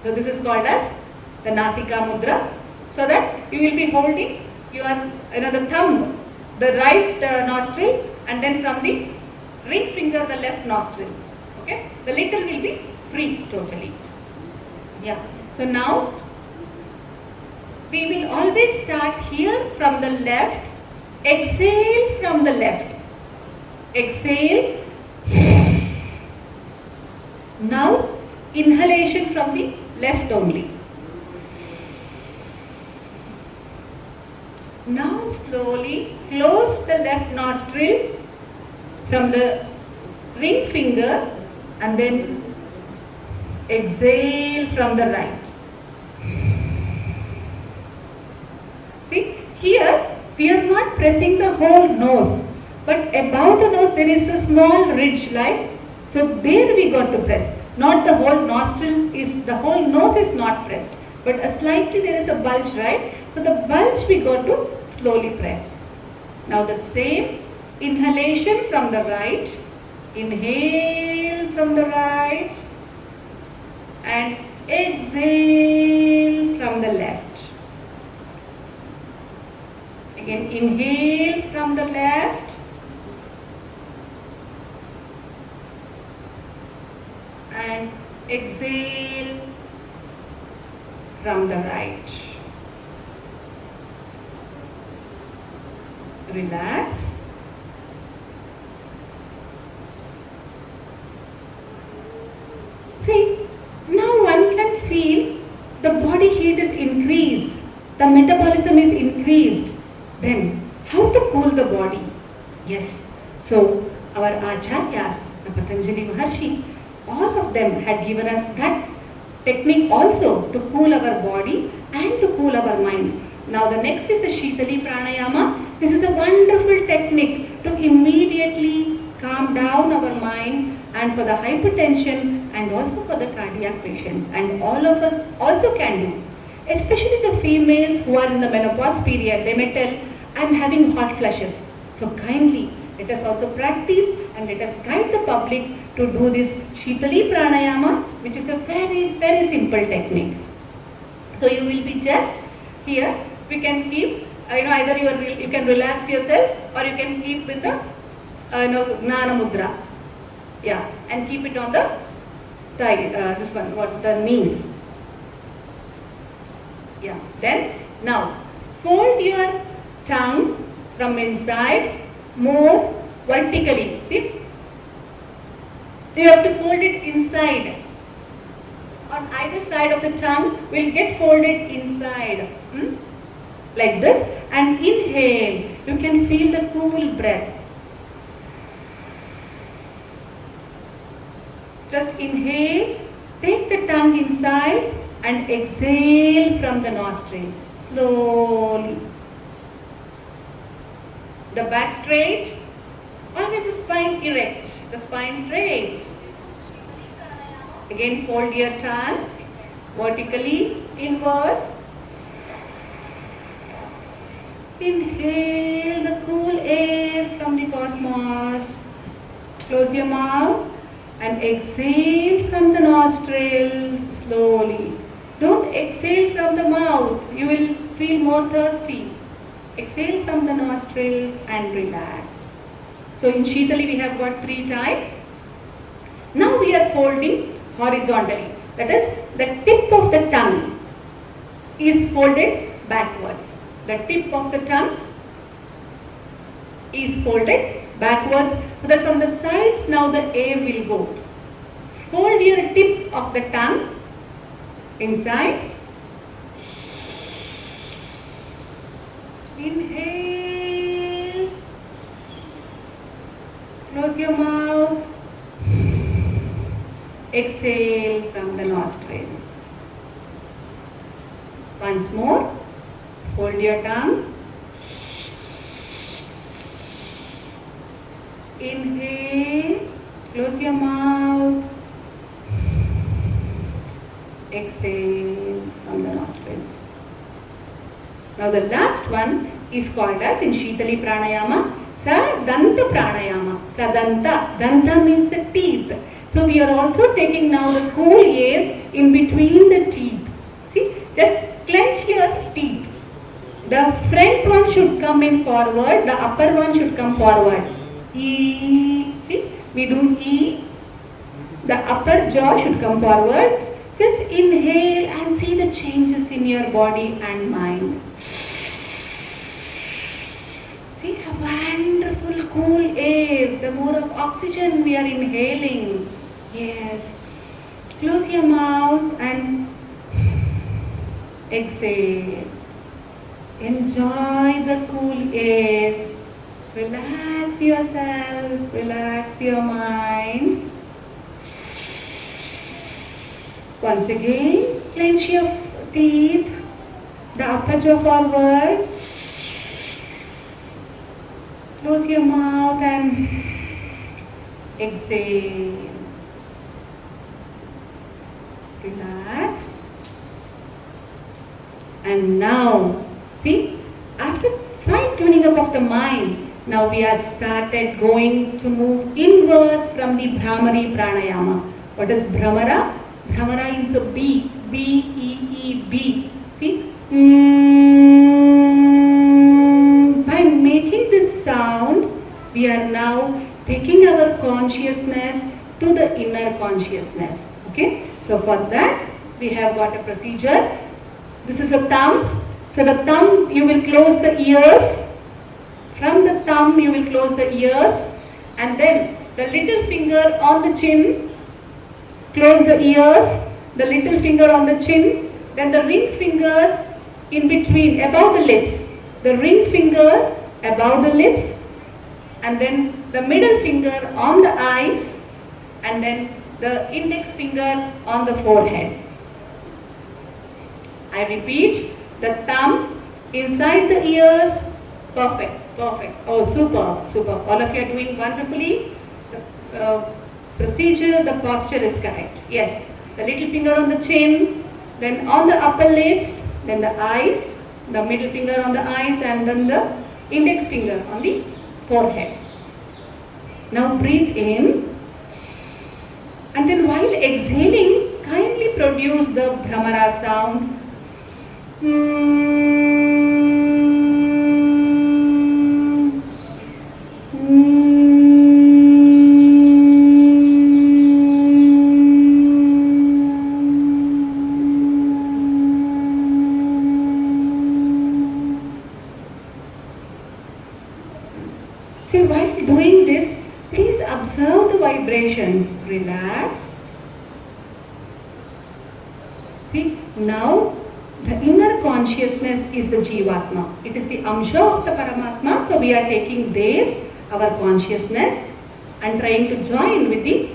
So this is called as the Nasika Mudra. So that you will be holding your the thumb, the right nostril, and then from the ring finger, the left nostril. Okay? The little will be free totally. Yeah. So now we will always start here from the left. Exhale from the left. Exhale. Now inhalation from the left only. Now slowly close the left nostril from the ring finger and then exhale from the right. See, here we are not pressing the whole nose, but above the nose there is a small ridge, like so there we got to press. Not the whole nostril is, the whole nose is not pressed, but slightly there is a bulge, right? So the bulge we got to slowly press. Now the same inhalation from the right, inhale from the right and exhale from the left. Again, inhale from the left and exhale from the right. Relax. See, now one can feel the body heat is increased, the metabolism is increased. Then, how to cool the body? Yes, so our Acharyas, the Patanjali Maharshi, all of them had given us that technique also to cool our body and to cool our mind. Now the next is the Shitali Pranayama. This is a wonderful technique to immediately calm down our mind, and for the hypertension and also for the cardiac patients, and all of us also can do. Especially the females who are in the menopause period, they may tell, I am having hot flushes. So kindly, let us also practice and let us guide the public to do this Shitali Pranayama, which is a very, very simple technique. So you will be just here, we can keep, either you can relax yourself or you can keep with the Gnana Mudra. Yeah, and keep it on the thigh, the knees. Yeah, then now fold your tongue from inside, move vertically. See? You have to fold it inside. On either side of the tongue will get folded inside. Like this. And inhale. You can feel the cool breath. Just inhale. Take the tongue inside and exhale from the nostrils. Slowly. The back straight. Always the spine erect. The spine straight. Again fold your tongue vertically inwards. Inhale the cool air from the cosmos. Close your mouth and exhale from the nostrils slowly. Don't exhale from the mouth. You will feel more thirsty. Exhale from the nostrils and relax. So in Shitali we have got 3 types. Now we are folding horizontally. That is, the tip of the tongue is folded backwards. The tip of the tongue is folded backwards so that from the sides now the air will go. Fold your tip of the tongue inside. Inhale. Close your mouth. Exhale from the nostrils. Once more. Hold your tongue. Inhale. Close your mouth. Exhale from the nostrils. Now the last one is called as in Shitali Pranayama, Sadanta Pranayama. Sadanta. Danta means the teeth. So we are also taking now the cool air in between the teeth. See, just clench your teeth. The front one should come in forward, the upper one should come forward. E. See, we do E. The upper jaw should come forward. Just inhale and see the changes in your body and mind. See a wonderful cool air, the more of oxygen we are inhaling. Yes. Close your mouth and exhale. Enjoy the cool air. Relax yourself, relax your mind. Once again, clench your teeth, the upper jaw forward. Close your mouth and exhale. Relax. And now, see, after fine tuning up of the mind, now we are started going to move inwards from the Bhramari Pranayama. What is Bhramara? Bhramara is a B. B-E-E-B. See? By making this sound, we are now taking our consciousness to the inner consciousness. Okay? So for that, we have got a procedure. This is a thumb. So the thumb, you will close the ears. From the thumb, you will close the ears. And then the little finger on the chin. Close the ears. The little finger on the chin. Then the ring finger in between, above the lips. The ring finger above the lips. And then the middle finger on the eyes. And then the index finger on the forehead. I repeat, the thumb inside the ears. Perfect, perfect. Oh, super, super. All of you are doing wonderfully. The procedure, the posture is correct. Yes, the little finger on the chin, then on the upper lips, then the eyes, the middle finger on the eyes, and then the index finger on the forehead. Now breathe in. And then while exhaling, kindly produce the Bhramara sound. See, while doing this, please observe the vibrations. relax. See, now the inner consciousness is the Jivatma. It is the Amsha of the Paramatma. So we are taking there our consciousness and trying to join with the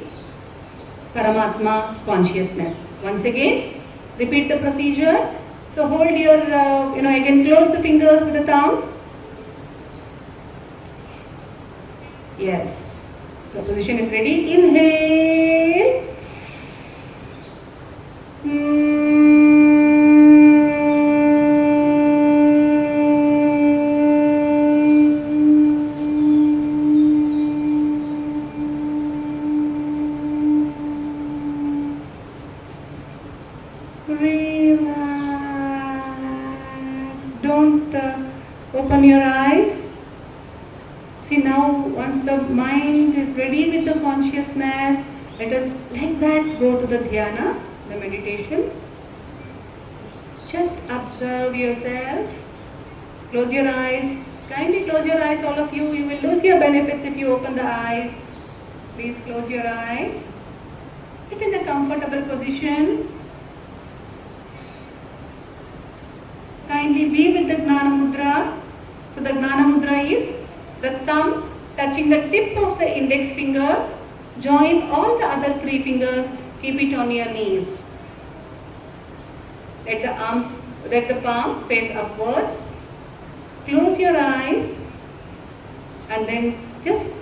Paramatma's consciousness. Once again, repeat the procedure. So hold your, again close the fingers with the thumb. Yes. So position is ready. Inhale. Don't open your eyes. See, now once the mind is ready with the consciousness, let us like that go to the dhyana, the meditation. Just observe yourself. Close your eyes. Kindly close your eyes, all of you. You will lose your benefits if you open the eyes. Please close your eyes. Sit in a comfortable position. Kindly be with the Gnana Mudra. So the Gnana Mudra is the thumb touching the tip of the index finger. Join all the other three fingers. Keep it on your knees. Let the palm face upwards. Close your eyes and then just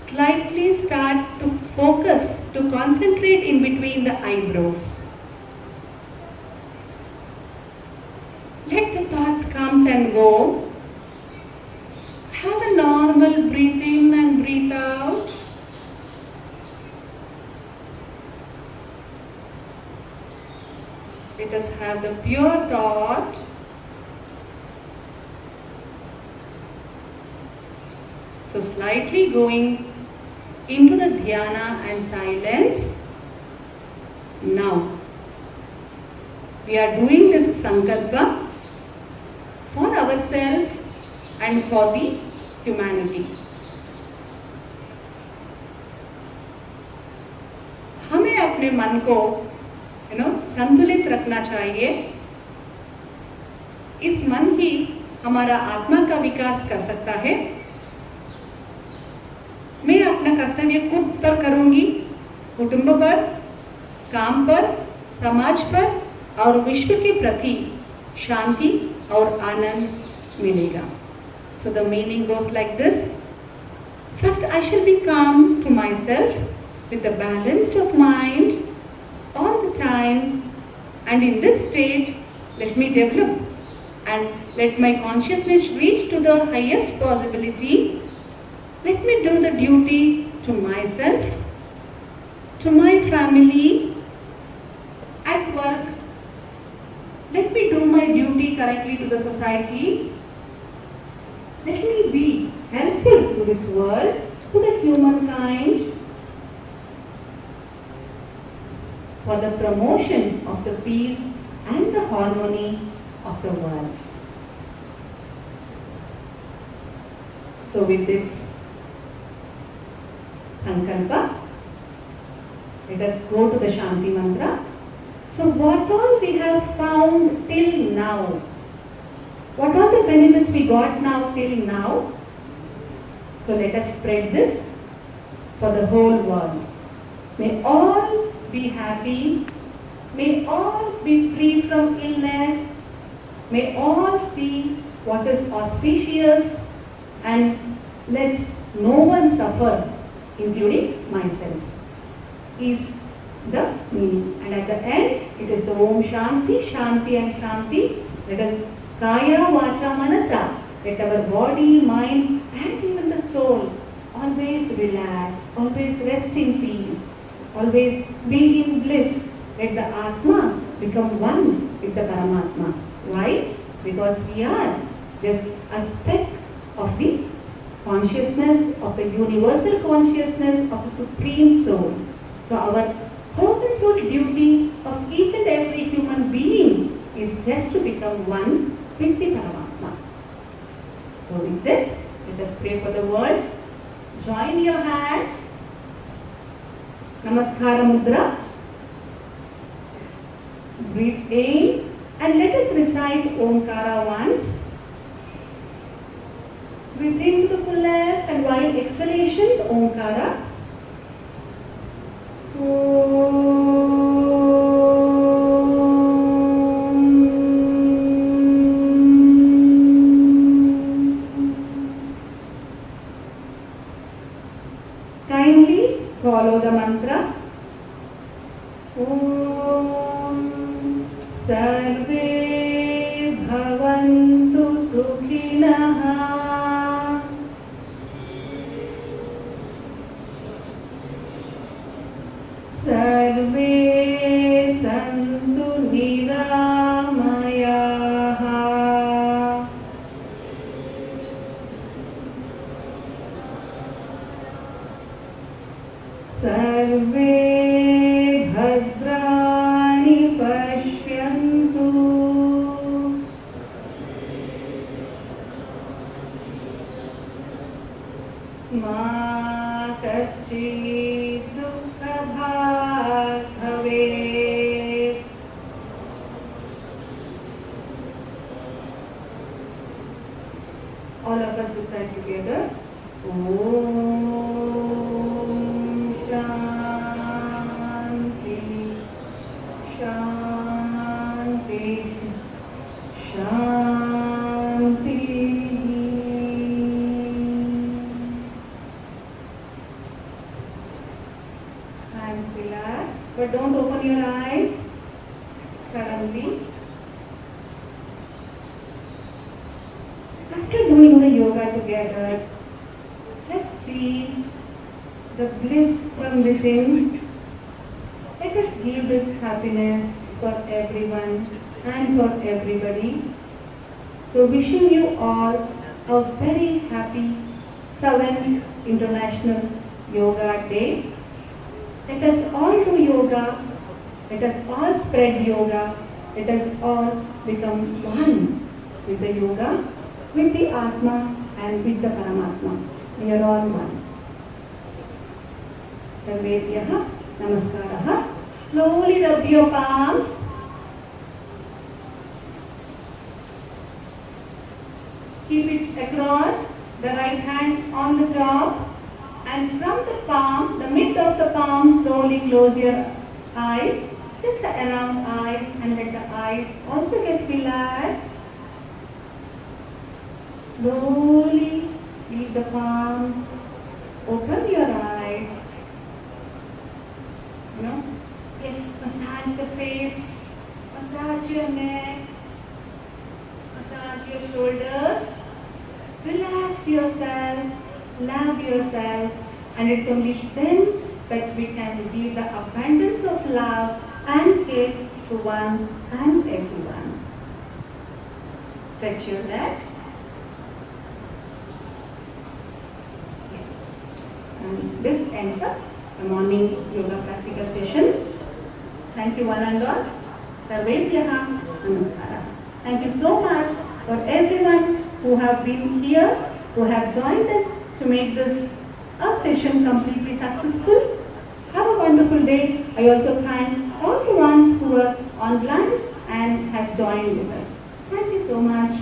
slightly start to focus, to concentrate in between the eyebrows. Let the thoughts come and go. Have a normal breathe in and breathe out. Let us have the pure thought. So slightly going into the dhyana and silence. Now, we are doing this sankalpa for ourselves and for the humanity. हमें अपने मन को संतुलित रखना चाहिए. इस मन ही हमारा आत्मा का विकास कर सकता है. मैं अपना कर्तव्य खुद पर करूंगी, कुटुंब पर, काम पर, समाज पर और विश्व के प्रति शांति और आनंद मिलेगा. So the meaning goes like this. First I shall be calm to myself with a balanced of mind all the time, and in this state let me develop and let my consciousness reach to the highest possibility. Let me do the duty to myself, to my family, at work. Let me do my duty correctly to the society. Let me be helpful to this world, to the humankind, for the promotion of the peace and the harmony of the world. So with this sankalpa, let us go to the Shanti mantra. So what all we have found till now, what are the benefits we got now till now? So let us spread this for the whole world. May all be happy. May all be free from illness. May all see what is auspicious and let no one suffer, including myself, is the meaning. And at the end, it is the Om Shanti, Shanti and Shanti. Let us Kaya, Vacha, Manasa. Let our body, mind and even the soul always relax, always rest in peace, always be in bliss. Let the Atma become one with the Paramatma. Why? Because we are just a speck of the consciousness, of the universal consciousness of the Supreme Soul. So our whole and sole duty of each and every human being is just to become one with the Paramatma. So with this, let us pray for the world. Join your hands. Namaskara Mudra. Breathe in and let us recite Omkara once. Breathe in to the fullest and while exhalation, Omkara. Kindly follow the mantra. Om Sarve Bhavantu Sukhinah. Sarve Santu Niramayah. Sarve Bhadrani Pashyantu. Ma Kaschid Dukkha Bhag Bhavet. All of us recite together. Om Shanti Shanti Shanti. Hands relaxed, but don't open your eyes suddenly. After doing the yoga together, just feel the bliss from within. Let us give this happiness for everyone and for everybody. So wishing you all a very happy 7th International Yoga Day. Let us all do yoga. Let us all spread yoga. Let us all become one with the yoga, with the Atma and with the Paramatma. We are all one. Sarvebhyah Namaskaraha. Slowly rub your palms. Keep it across, the right hand on the top, and from the palm, the mid of the palm, slowly close your eyes, just the around eyes, and let the eyes also get relaxed. Slowly leave the palm, open your eyes. Yes, massage the face, massage your neck, massage your shoulders. Relax yourself, love yourself, and it's only then that we can give the abundance of love and care to one and everyone. Stretch your legs. And this ends up the morning yoga practical session. Thank you one and all. Sarvebhyah Namaskara. Thank you so much for everyone who have been here, who have joined us to make this session completely successful. Have a wonderful day. I also thank all the ones who were online and have joined with us.